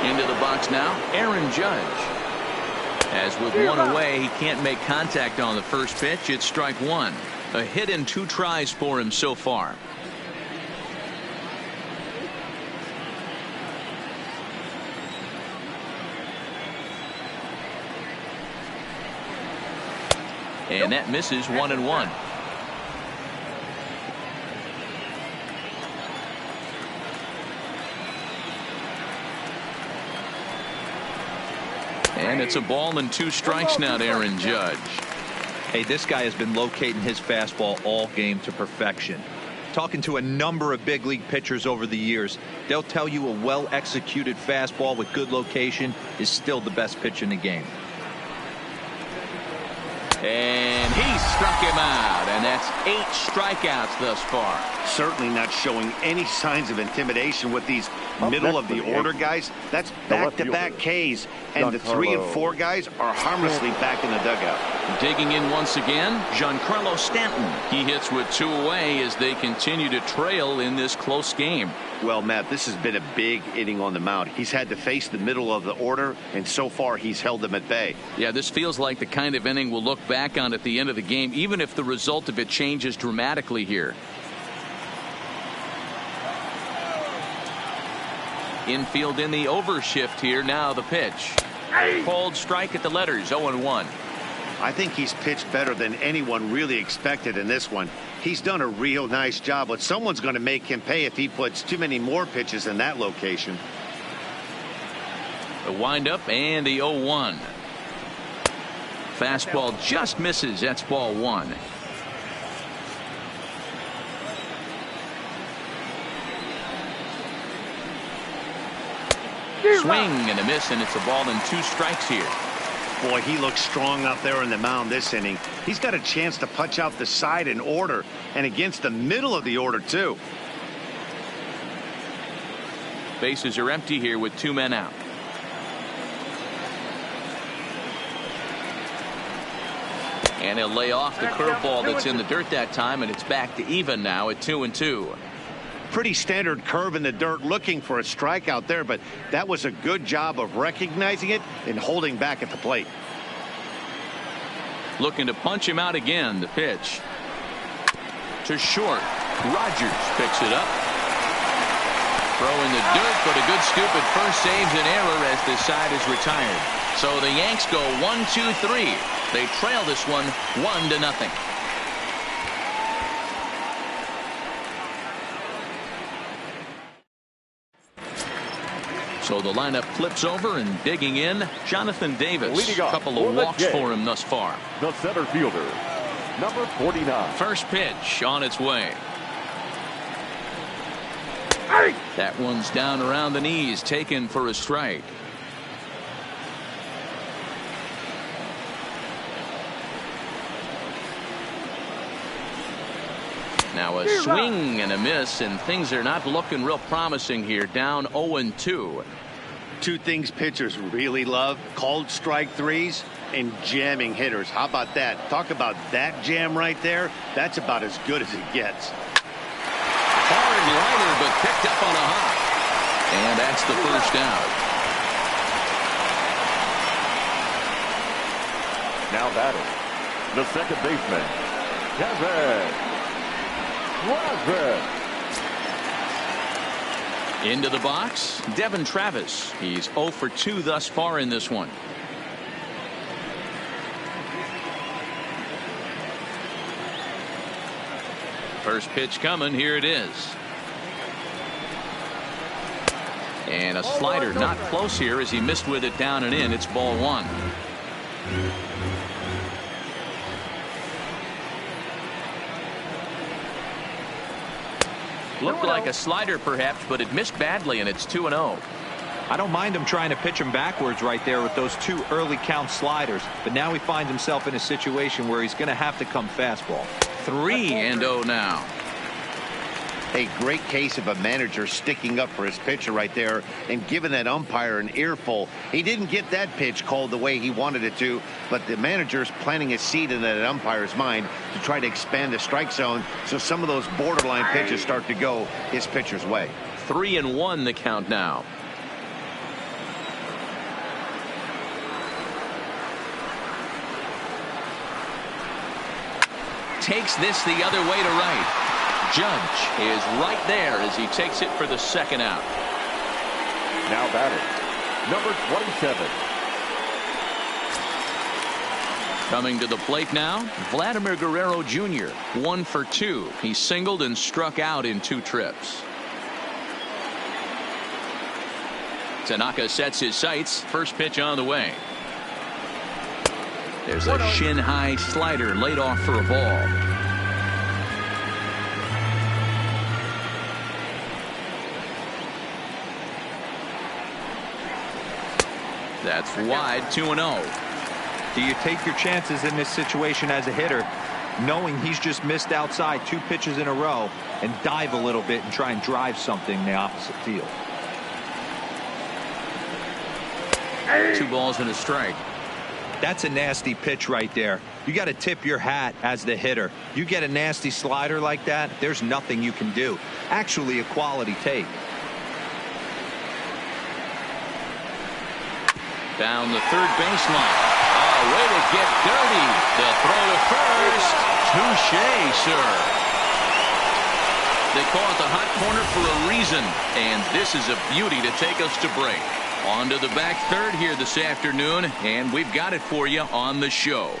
Into the box now, Aaron Judge. As with 1 away, he can't make contact on the first pitch. It's strike 1. A hit in 2 tries for him so far. And that misses. 1-1. And it's a ball and 2 strikes now to Aaron Judge. Hey, this guy has been locating his fastball all game to perfection. Talking to a number of big league pitchers over the years, they'll tell you a well-executed fastball with good location is still the best pitch in the game. And he struck him out, and that's 8 strikeouts thus far. Certainly not showing any signs of intimidation with these middle-of-the-order guys. That's back-to-back Ks, and the 3 and 4 guys are harmlessly back in the dugout. Digging in once again, Giancarlo Stanton. He hits with 2 away as they continue to trail in this close game. Well, Matt, this has been a big inning on the mound. He's had to face the middle of the order, and so far he's held them at bay. Yeah, this feels like the kind of inning we'll look back on at the end of the game, even if the result of it changes dramatically here. Infield in the overshift here. Now the pitch. Cold strike at the letters. 0-1. I think he's pitched better than anyone really expected in this one. He's done a real nice job, but someone's going to make him pay if he puts too many more pitches in that location. The windup and the 0-1. Fastball just misses. That's ball 1. Swing and a miss, and it's a ball and 2 strikes here. Boy, he looks strong out there in the mound this inning. He's got a chance to punch out the side in order, and against the middle of the order, too. Bases are empty here with 2 men out. And he'll lay off the curveball that's in the dirt that time, and it's back to even now at 2-2. Pretty standard curve in the dirt, looking for a strikeout there, but that was a good job of recognizing it and holding back at the plate. Looking to punch him out again. The pitch to short. Rogers picks it up. Throw in the dirt, but a good scoop at first saves an error as this side is retired. So the Yanks go 1-2-3. They trail this one 1-0. So the lineup flips over, and digging in, Jonathan Davis. Leading off A couple of walks for him thus far. The center fielder, number 49. First pitch on its way. That one's down around the knees, taken for a strike. Now a swing and a miss, and things are not looking real promising here. Down 0-2. Two things pitchers really love: called strike threes and jamming hitters. How about that? Talk about that jam right there. That's about as good as it gets. Hard liner, but picked up on a hop. And that's the first out. Now batting, the second baseman, Kevin. Into the box, Devin Travis. He's 0 for 2 thus far in this one. First pitch coming. Here it is. And a slider not close here as he missed with it down and in. It's ball one. Looked like a slider perhaps, but it missed badly, and it's 2-0. I don't mind him trying to pitch him backwards right there with those two early count sliders, but now he finds himself in a situation where he's going to have to come fastball. 3-0 now. A great case of a manager sticking up for his pitcher right there and giving that umpire an earful. He didn't get that pitch called the way he wanted it to, but the manager's planting a seed in that umpire's mind to try to expand the strike zone so some of those borderline pitches start to go his pitcher's way. 3-1 the count now. Takes this the other way to right. Judge is right there as he takes it for the second out. Now batting, number 27. Coming to the plate now, Vladimir Guerrero Jr. 1 for 2. He singled and struck out in 2 trips. Tanaka sets his sights. First pitch on the way. There's a shin-high slider laid off for a ball. That's wide. 2-0. Do you take your chances in this situation as a hitter, knowing he's just missed outside 2 pitches in a row, and dive a little bit and try and drive something in the opposite field? 2 balls and a strike. That's a nasty pitch right there. You got to tip your hat as the hitter. You get a nasty slider like that, there's nothing you can do. Actually, a quality take. Down the third baseline. Oh, way to get dirty. The throw to first. Touché, sir. They call it the hot corner for a reason, and this is a beauty to take us to break. On to the back third here this afternoon, and we've got it for you on the show.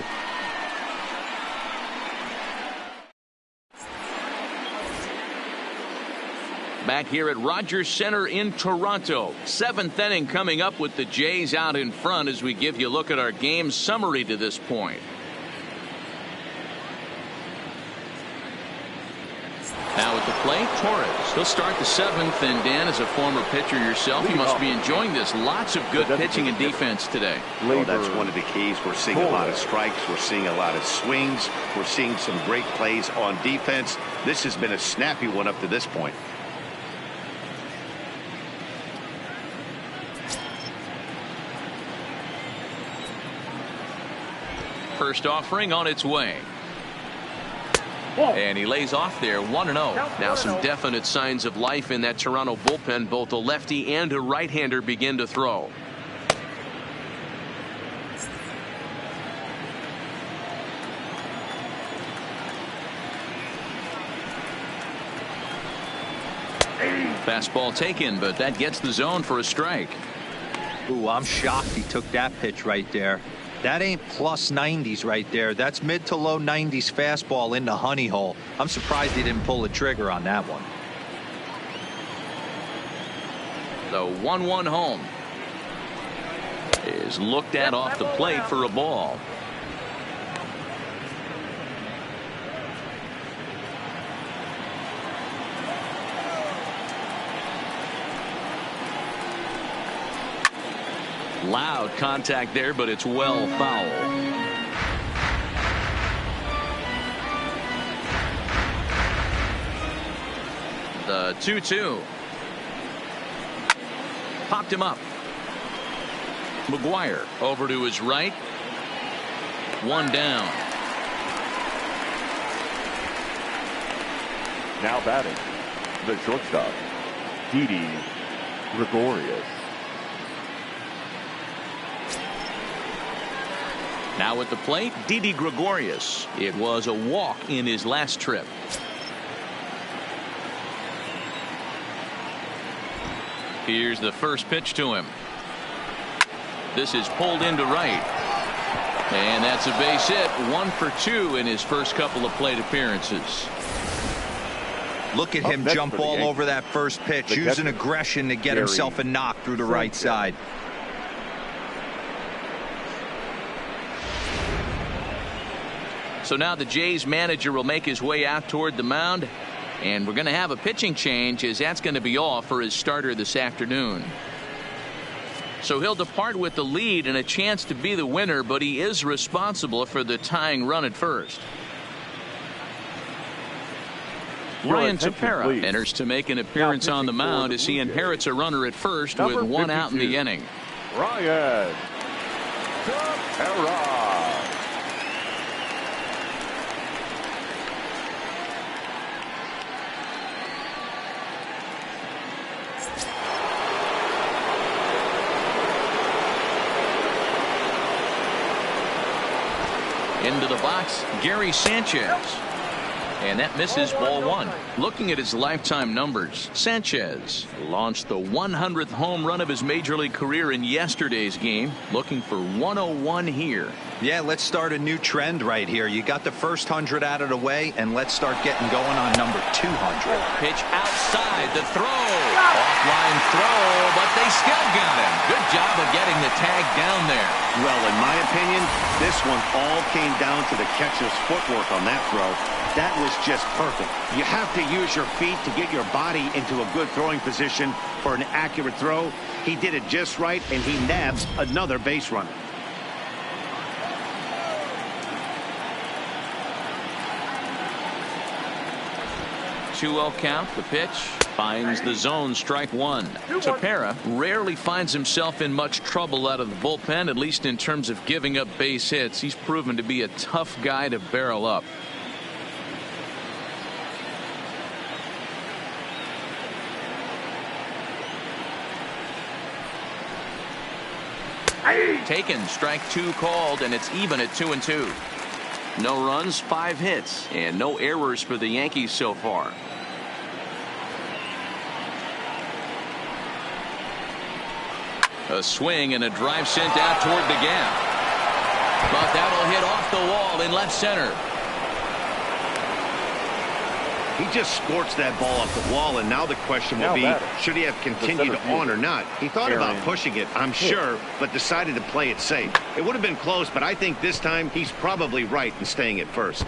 Back here at Rogers Center in Toronto. 7th inning coming up with the Jays out in front as we give you a look at our game summary to this point. Now at the plate, Torres. He'll start the 7th, and Dan, as a former pitcher yourself, you must be enjoying this. Lots of good pitching and defense today. Well, that's one of the keys. We're seeing a lot of strikes. We're seeing a lot of swings. We're seeing some great plays on defense. This has been a snappy one up to this point. First offering on its way. And he lays off there 1-0. Now some definite signs of life in that Toronto bullpen. Both a lefty and a right-hander begin to throw. Fastball taken, but that gets the zone for a strike. Ooh, I'm shocked he took that pitch right there. That ain't plus 90s right there. That's mid to low 90s fastball in the honey hole. I'm surprised he didn't pull the trigger on that one. The 1-1 home is looked at off the plate for a ball. Loud contact there, but it's well foul. The 2-2. Popped him up. McGuire over to his right. One down. Now batting, the shortstop, Didi Gregorius. Now at the plate, Didi Gregorius. It was a walk in his last trip. Here's the first pitch to him. This is pulled into right. And that's a base hit. 1 for 2 in his first couple of plate appearances. Look at him jump all over that first pitch, using aggression to get himself a knock through the right side. So now the Jays manager will make his way out toward the mound. And we're going to have a pitching change, as that's going to be all for his starter this afternoon. So he'll depart with the lead and a chance to be the winner, but he is responsible for the tying run at first. Ryan Tepera enters to make an appearance on the mound as he inherits a runner at first with 1 out in the inning. Ryan Tepera. Into the box, Gary Sanchez. And that misses ball 1. Looking at his lifetime numbers, Sanchez launched the 100th home run of his major league career in yesterday's game, looking for 101 here. Yeah, let's start a new trend right here. You got the first 100 out of the way, and let's start getting going on number 200. Pitch outside, the throw. Offline throw, but they still got him. Good job of getting the tag down there. Well, in my opinion, this one all came down to the catcher's footwork on that throw. That was just perfect. You have to use your feet to get your body into a good throwing position for an accurate throw. He did it just right, and he nabs another base runner. Two-0 count. The pitch finds the zone, strike 1. Tepera rarely finds himself in much trouble out of the bullpen, at least in terms of giving up base hits. He's proven to be a tough guy to barrel up. Taken, strike 2 called, and it's even at 2-2. No runs, 5 hits, and no errors for the Yankees so far. A swing and a drive sent out toward the gap. But that'll hit off the wall in left center. He just scorched that ball off the wall, and now the question will be, should he have continued on or not? He thought about pushing it, I'm sure, but decided to play it safe. It would have been close, but I think this time he's probably right in staying at first.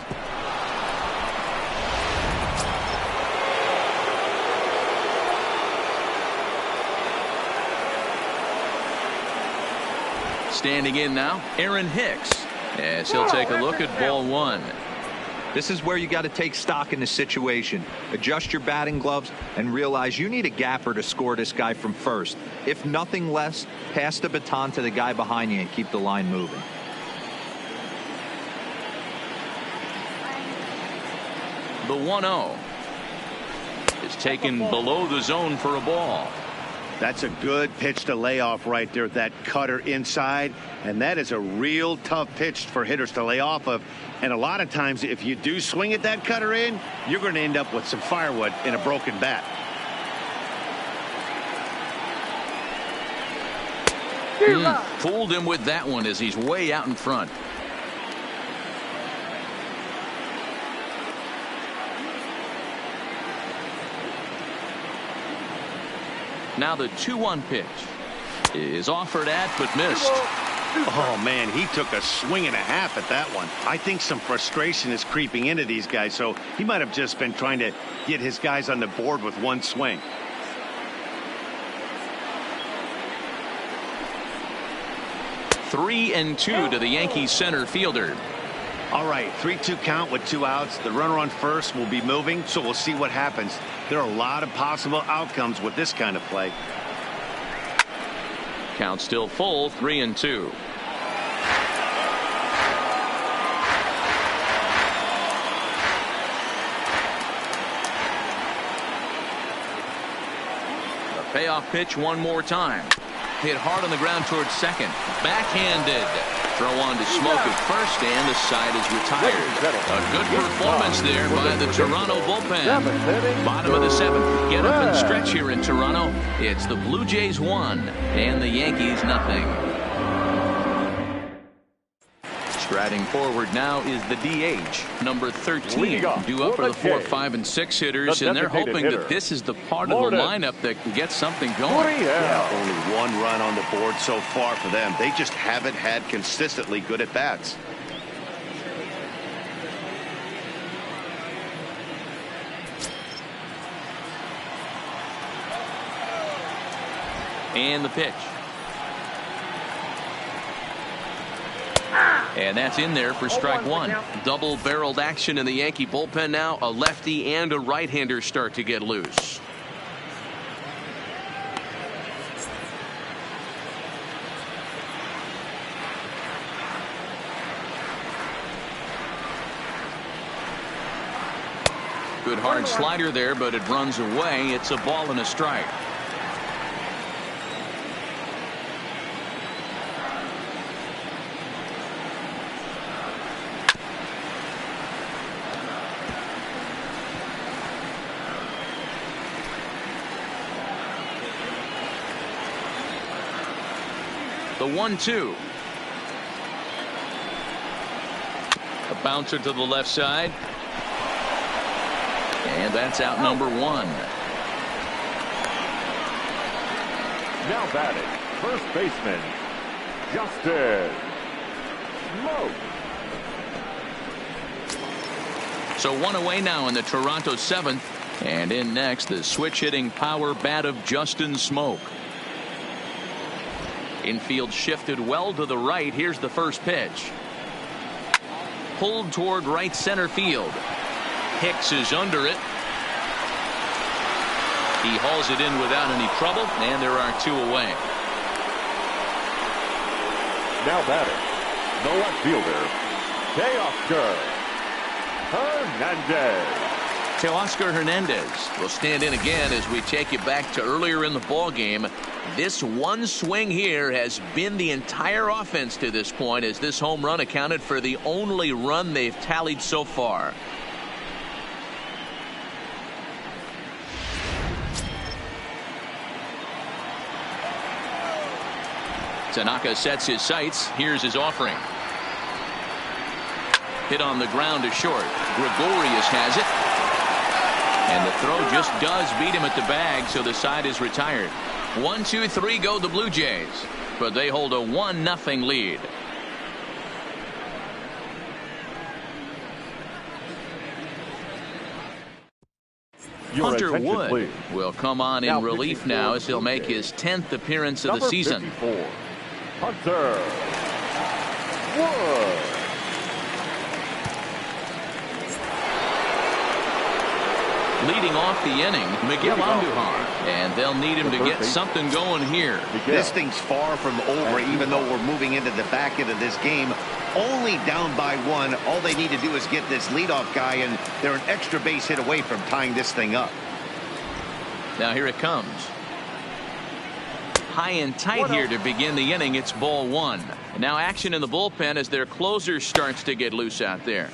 Standing in now, Aaron Hicks, as he'll take a look at ball 1. This is where you got to take stock in the situation. Adjust your batting gloves and realize you need a gapper to score this guy from first. If nothing less, pass the baton to the guy behind you and keep the line moving. The 1-0 is taken below the zone for a ball. That's a good pitch to lay off right there, that cutter inside, and that is a real tough pitch for hitters to lay off of. And a lot of times, if you do swing at that cutter in, you're going to end up with some firewood in a broken bat. Fooled him with that one as he's way out in front. Now the 2-1 pitch is offered at but missed. Oh, man, he took a swing and a half at that one. I think some frustration is creeping into these guys, so he might have just been trying to get his guys on the board with one swing. 3-2 to the Yankees center fielder. All right, 3-2 count with 2 outs. The runner on first will be moving, so we'll see what happens. There are a lot of possible outcomes with this kind of play. Count still full, 3-2. The payoff pitch one more time. Hit hard on the ground towards second. Backhanded. Throw on to Smoke at first, and the side is retired. A good performance there by the Toronto bullpen. Bottom of the 7th. Get up and stretch here in Toronto. It's the Blue Jays 1 and the Yankees nothing. Striding forward now is the DH, number 13, due up for the 4, 5, and 6 hitters, and they're hoping that this is the part of the lineup that can get something going. Yeah, only 1 run on the board so far for them. They just haven't had consistently good at bats. And the pitch. And that's in there for strike 1. Double-barreled action in the Yankee bullpen now. A lefty and a right-hander start to get loose. Good hard slider there, but it runs away. It's a ball and a strike. The 1-2. A bouncer to the left side. And that's out number 1. Now batting, first baseman, Justin Smoke. So 1 away now in the Toronto 7th. And in next, the switch hitting power bat of Justin Smoke. Infield shifted well to the right. Here's the first pitch. Pulled toward right center field. Hicks is under it. He hauls it in without any trouble, and there are 2 away. Now batting, the left fielder, Teoscar Hernandez. Teoscar Hernandez will stand in again as we take you back to earlier in the ball game. This one swing here has been the entire offense to this point, as this home run accounted for the only run they've tallied so far. Tanaka sets his sights. Here's his offering. Hit on the ground to short. Gregorius has it. And the throw just does beat him at the bag, so the side is retired. 1, 2, 3 go the Blue Jays, but they hold a 1-0 lead. Hunter Wood will come on in relief now as he'll make his 10th appearance of the season. 54, Hunter Wood. Leading off the inning, Miguel Andujar, and they'll need him to get something going here. This thing's far from over, even though we're moving into the back end of this game. Only down by 1. All they need to do is get this leadoff guy, and they're an extra base hit away from tying this thing up. Now here it comes. High and tight here to begin the inning. It's ball 1. Now action in the bullpen as their closer starts to get loose out there.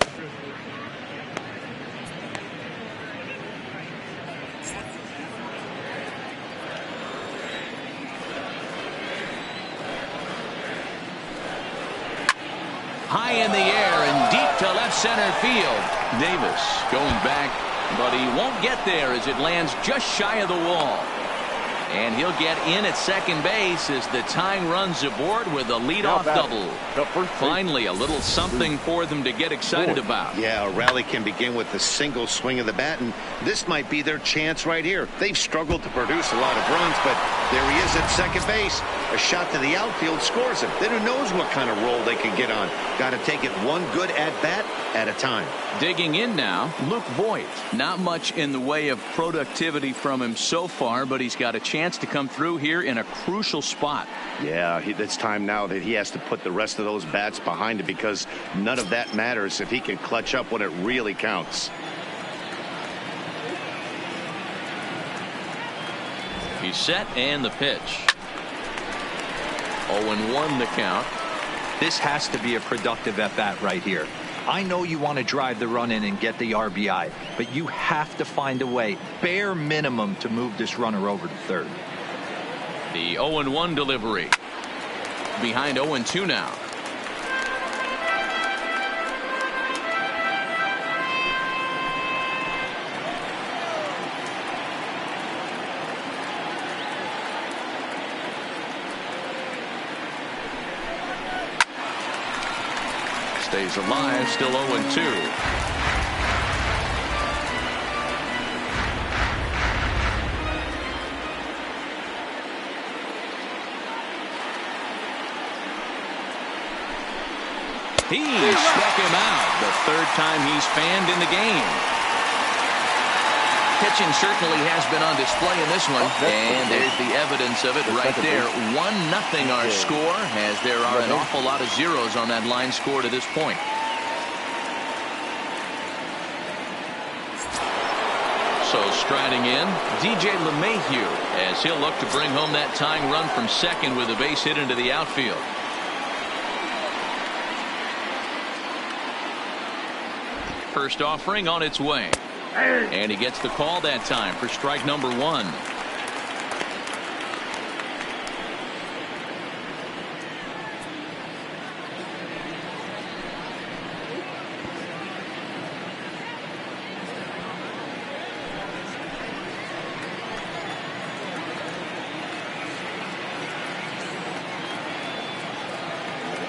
High in the air and deep to left center field. Davis going back, but he won't get there as it lands just shy of the wall. And he'll get in at second base as the tying runs aboard with a leadoff double. Finally, a little something for them to get excited about. Yeah, a rally can begin with a single swing of the bat, and this might be their chance right here. They've struggled to produce a lot of runs, but there he is at second base. A shot to the outfield scores him. Then who knows what kind of roll they can get on. Got to take it one good at-bat at a time. Digging in now, Luke Voigt. Not much in the way of productivity from him so far, but he's got a chance to come through here in a crucial spot. Yeah, it's time now that he has to put the rest of those bats behind it, because none of that matters if he can clutch up when it really counts. He's set, and the pitch. 0-1 the count. This has to be a productive at-bat right here. I know you want to drive the run in and get the RBI, but you have to find a way, bare minimum, to move this runner over to third. The 0-1 delivery. Behind 0-2 now. Stays alive, still 0-2. He struck him out. The third time he's fanned in the game. Pitching certainly has been on display in this one, and there's the evidence of it right there. 1-0 our score, as there are an awful lot of zeros on that line score to this point. So striding in, DJ LeMahieu, as he'll look to bring home that tying run from second with a base hit into the outfield. First offering on its way. And he gets the call that time for strike number 1.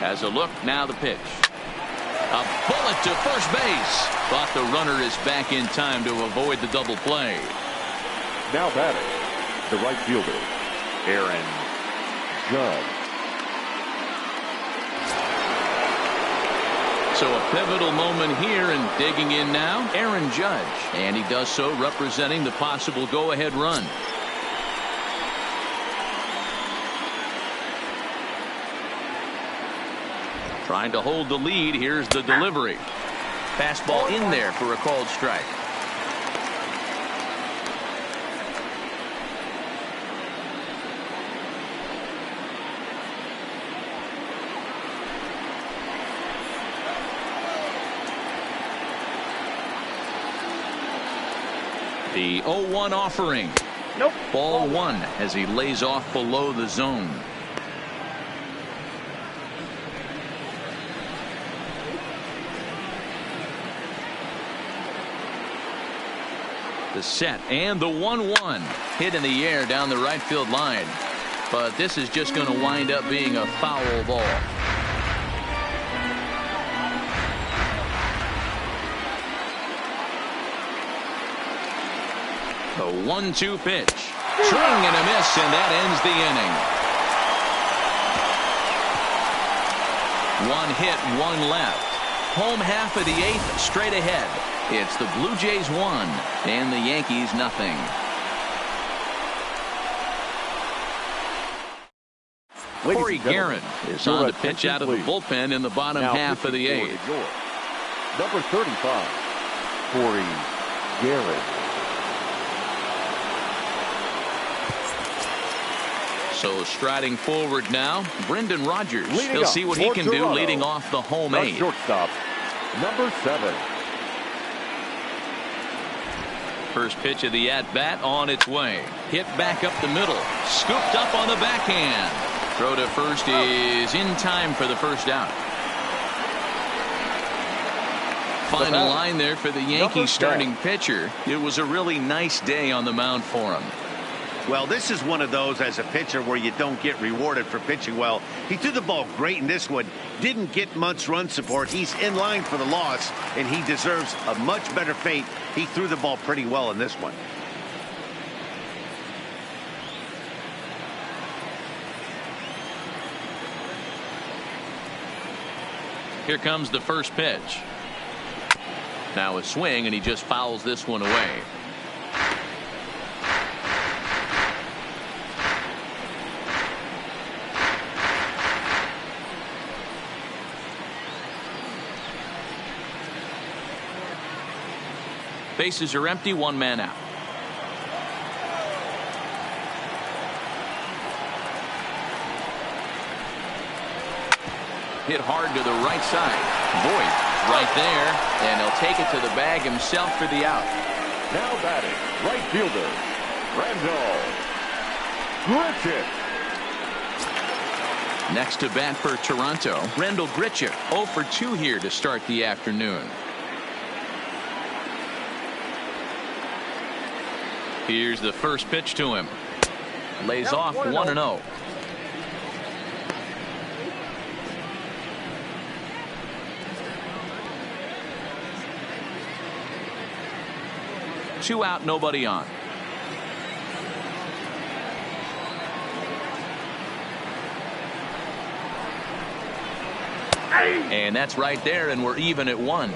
Has a look, now the pitch. A bullet to first base. But the runner is back in time to avoid the double play. Now batting, the right fielder, Aaron Judge. So a pivotal moment here, and digging in now, Aaron Judge. And he does so representing the possible go-ahead run. Trying to hold the lead. Here's the delivery. Fastball in there for a called strike. The 0-1 offering. Nope. Ball 1 as he lays off below the zone. The set and the 1-1 hit in the air down the right field line, but this is just going to wind up being a foul ball. The 1-2 pitch, swing and a miss, and that ends the inning. 1 hit, 1 left. Home half of the 8th, straight ahead. It's the Blue Jays 1 and the Yankees 0. Corey Guerin is on the pitch out of the bullpen in the bottom half of the 8th. Number 35, Corey Guerin. So striding forward now, Brendan Rodgers. He'll see what he can do leading off the home 8. Shortstop, number 7. First pitch of the at-bat on its way. Hit back up the middle. Scooped up on the backhand. Throw to first is in time for the first out. Final line there for the Yankees starting pitcher. It was a really nice day on the mound for him. Well, this is one of those as a pitcher where you don't get rewarded for pitching well. He threw the ball great in this one. Didn't get much run support. He's in line for the loss, and he deserves a much better fate. He threw the ball pretty well in this one. Here comes the first pitch. Now a swing, and he just fouls this one away. Bases are empty, one man out. Hit hard to the right side. Voit right there, and he'll take it to the bag himself for the out. Now batting, right fielder, Randall Grichuk. Next to bat for Toronto, Randall Grichuk, 0 for 2 here to start the afternoon. Here's the first pitch to him. Lays off 1-0. Two out, nobody on. And that's right there, and we're even at 1.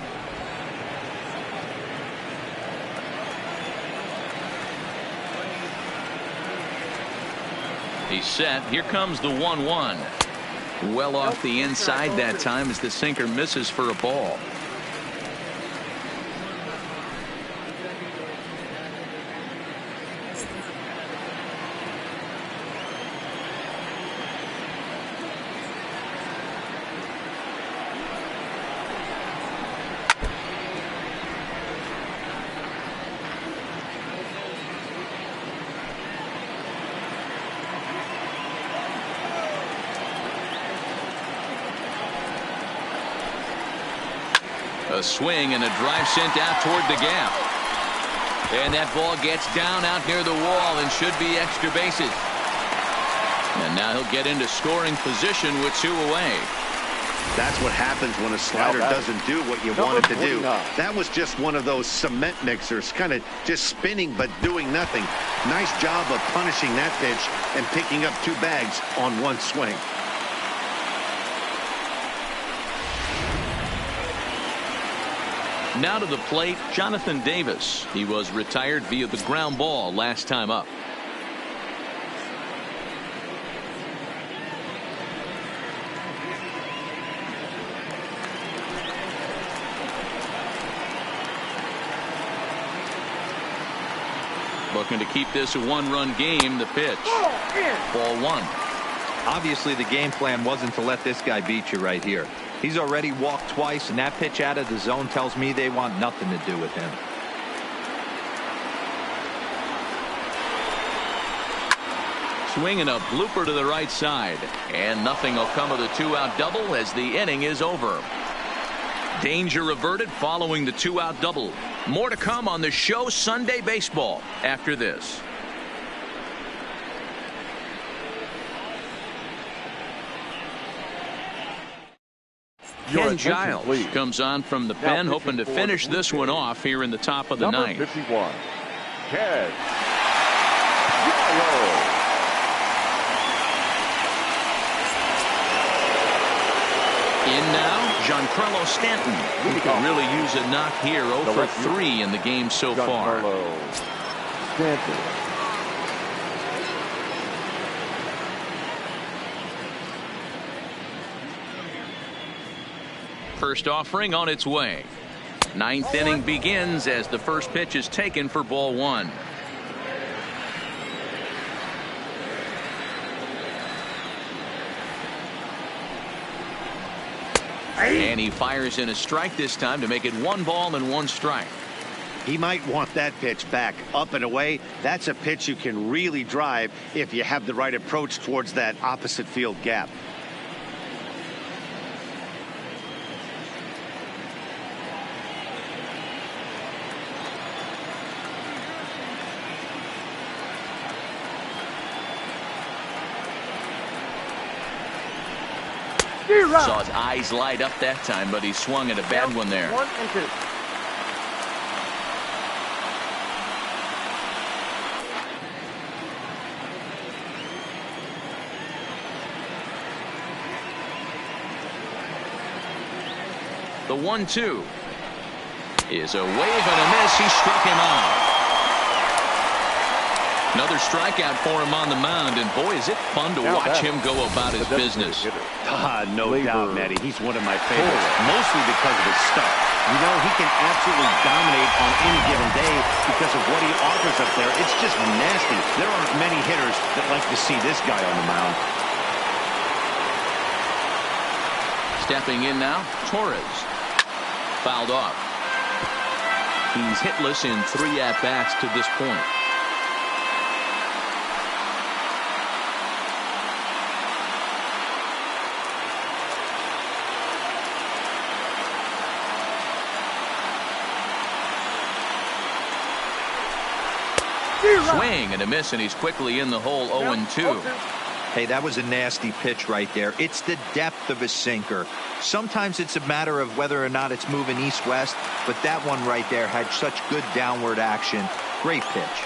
He's set. Here comes the 1-1. Well off the inside that time as the sinker misses for a ball. A swing and a drive sent out toward the gap. And that ball gets down out near the wall and should be extra bases. And now he'll get into scoring position with 2 away. That's what happens when a slider doesn't do what you want it to do. That was just one of those cement mixers, kind of just spinning but doing nothing. Nice job of punishing that pitch and picking up 2 bags on 1 swing. Now to the plate, Jonathan Davis. He was retired via the ground ball last time up. Looking to keep this a 1-run game. The pitch. Ball 1. Obviously, the game plan wasn't to let this guy beat you right here. He's already walked twice, and that pitch out of the zone tells me they want nothing to do with him. Swinging a blooper to the right side, and nothing will come of the 2-out double as the inning is over. Danger averted following the 2-out double. More to come on the show Sunday Baseball after this. Ken Giles comes on from the pen, hoping to finish this one off here in the top of the ninth. 51, Ken Giles. In now, Giancarlo Stanton. He could really use a knock here. 0 for 3 in the game so far. Stanton. First offering on its way. 9th inning begins as the first pitch is taken for ball 1. And he fires in a strike this time to make it 1 ball and 1 strike. He might want that pitch back up and away. That's a pitch you can really drive if you have the right approach towards that opposite field gap. Saw his eyes light up that time, but he swung at a bad one there. 1 and 2. The 1-2 is a wave and a miss. He struck him out. Another strikeout for him on the mound, and boy, is it fun to watch him go about his business. No doubt, Matty. He's one of my favorites, mostly because of his stuff. You know, he can absolutely dominate on any given day because of what he offers up there. It's just nasty. There aren't many hitters that like to see this guy on the mound. Stepping in now, Torres. Fouled off. He's hitless in 3 at-bats to this point. Swing and a miss, and he's quickly in the hole. 0-2. Hey, that was a nasty pitch right there. It's the depth of his sinker. Sometimes it's a matter of whether or not it's moving east-west, but that one right there had such good downward action. Great pitch.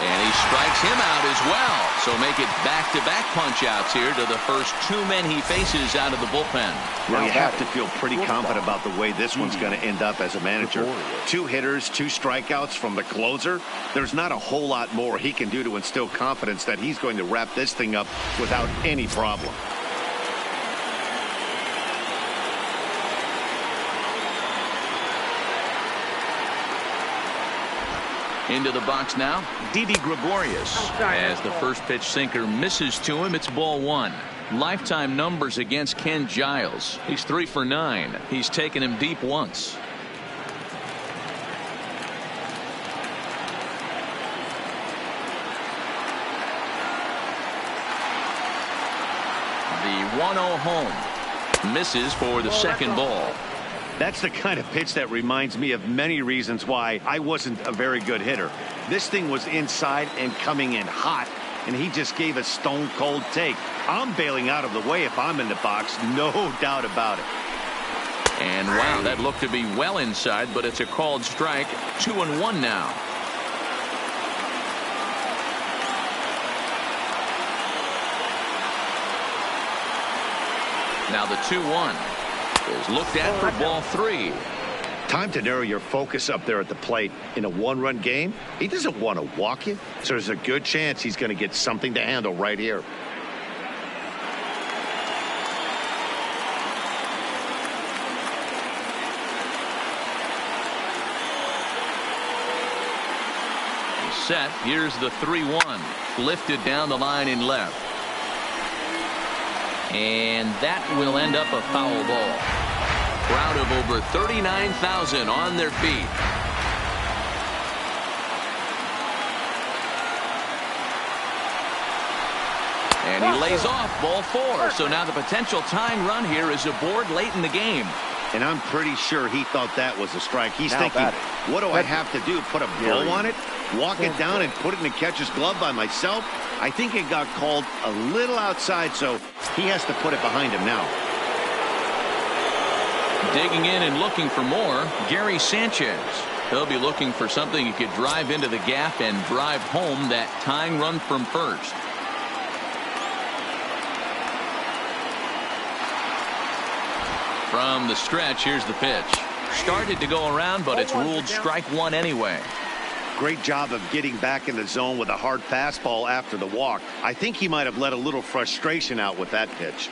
And he strikes him out as well. So make it back-to-back punch-outs here to the first 2 men he faces out of the bullpen. Well, you have to feel pretty confident about the way this one's going to end up as a manager. 2 hitters, 2 strikeouts from the closer. There's not a whole lot more he can do to instill confidence that he's going to wrap this thing up without any problem. Into the box now, Didi Gregorius. As the first pitch sinker misses to him, it's ball 1. Lifetime numbers against Ken Giles. He's 3 for 9. He's taken him deep once. The 1-0 home. Misses for the second ball. That's the kind of pitch that reminds me of many reasons why I wasn't a very good hitter. This thing was inside and coming in hot, and he just gave a stone-cold take. I'm bailing out of the way if I'm in the box, no doubt about it. And wow, that looked to be well inside, but it's a called strike. 2-1 now. Now the 2-1 is looked at for ball 3. Time to narrow your focus up there at the plate. In a 1-run game, he doesn't want to walk you, so there's a good chance he's going to get something to handle right here. Set. Here's the 3-1. Lifted down the line in left. And that will end up a foul ball. Crowd of over 39,000 on their feet. And he lays off ball 4. So now the potential tying run here is aboard late in the game. And I'm pretty sure he thought that was a strike. He's thinking, what do I have to do? Put a blow on it? Walk it down and put it in the catcher's glove by myself? I think it got called a little outside, so he has to put it behind him now. Digging in and looking for more, Gary Sanchez. He'll be looking for something he could drive into the gap and drive home that tying run from first. From the stretch, here's the pitch. Started to go around, but it's ruled strike 1 anyway. Great job of getting back in the zone with a hard fastball after the walk. I think he might have let a little frustration out with that pitch.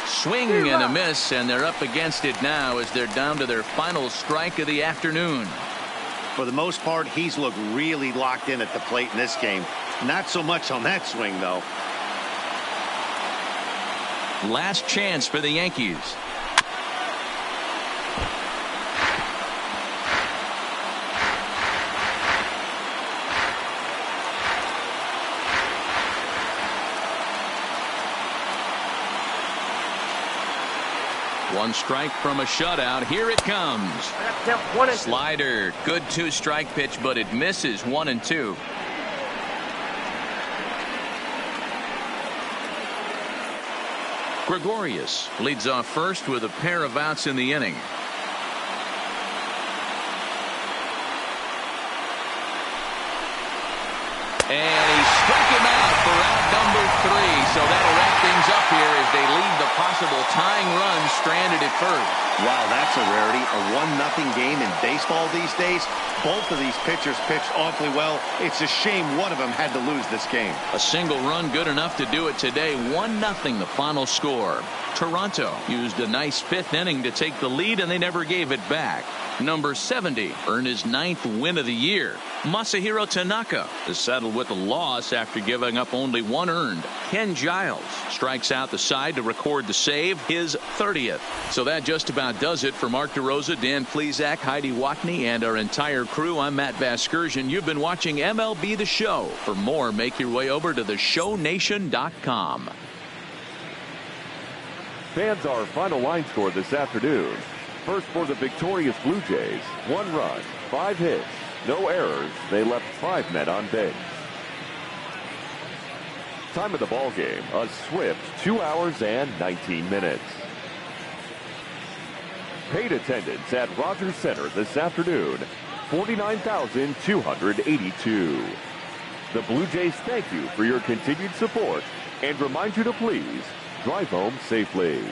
Swing and a miss, and they're up against it now as they're down to their final strike of the afternoon. For the most part, he's looked really locked in at the plate in this game. Not so much on that swing, though. Last chance for the Yankees. One strike from a shutout. Here it comes. Slider. Good 2-strike pitch, but it misses. 1-2. Gregorius leads off first with a pair of outs in the inning. So that'll wrap things up here as they leave the possible tying run stranded at first. Wow, that's a rarity. A 1-0 game in baseball these days. Both of these pitchers pitched awfully well. It's a shame one of them had to lose this game. A single run good enough to do it today. 1-0 the final score. Toronto used a nice fifth inning to take the lead, and they never gave it back. Number 70 earned his 9th win of the year. Masahiro Tanaka is settled with a loss after giving up only 1 earned. Ken Giles strikes out the side to record the save, his 30th. So that just about does it for Mark DeRosa, Dan Plesac, Heidi Watney, and our entire crew. I'm Matt Vasgersian. You've been watching MLB The Show. For more, make your way over to theshownation.com. Fans, our final line score this afternoon. First for the victorious Blue Jays, 1 run, 5 hits, no errors. They left 5 men on base. Time of the ball game, a swift 2 hours and 19 minutes. Paid attendance at Rogers Center this afternoon, 49,282. The Blue Jays thank you for your continued support and remind you to please drive home safely.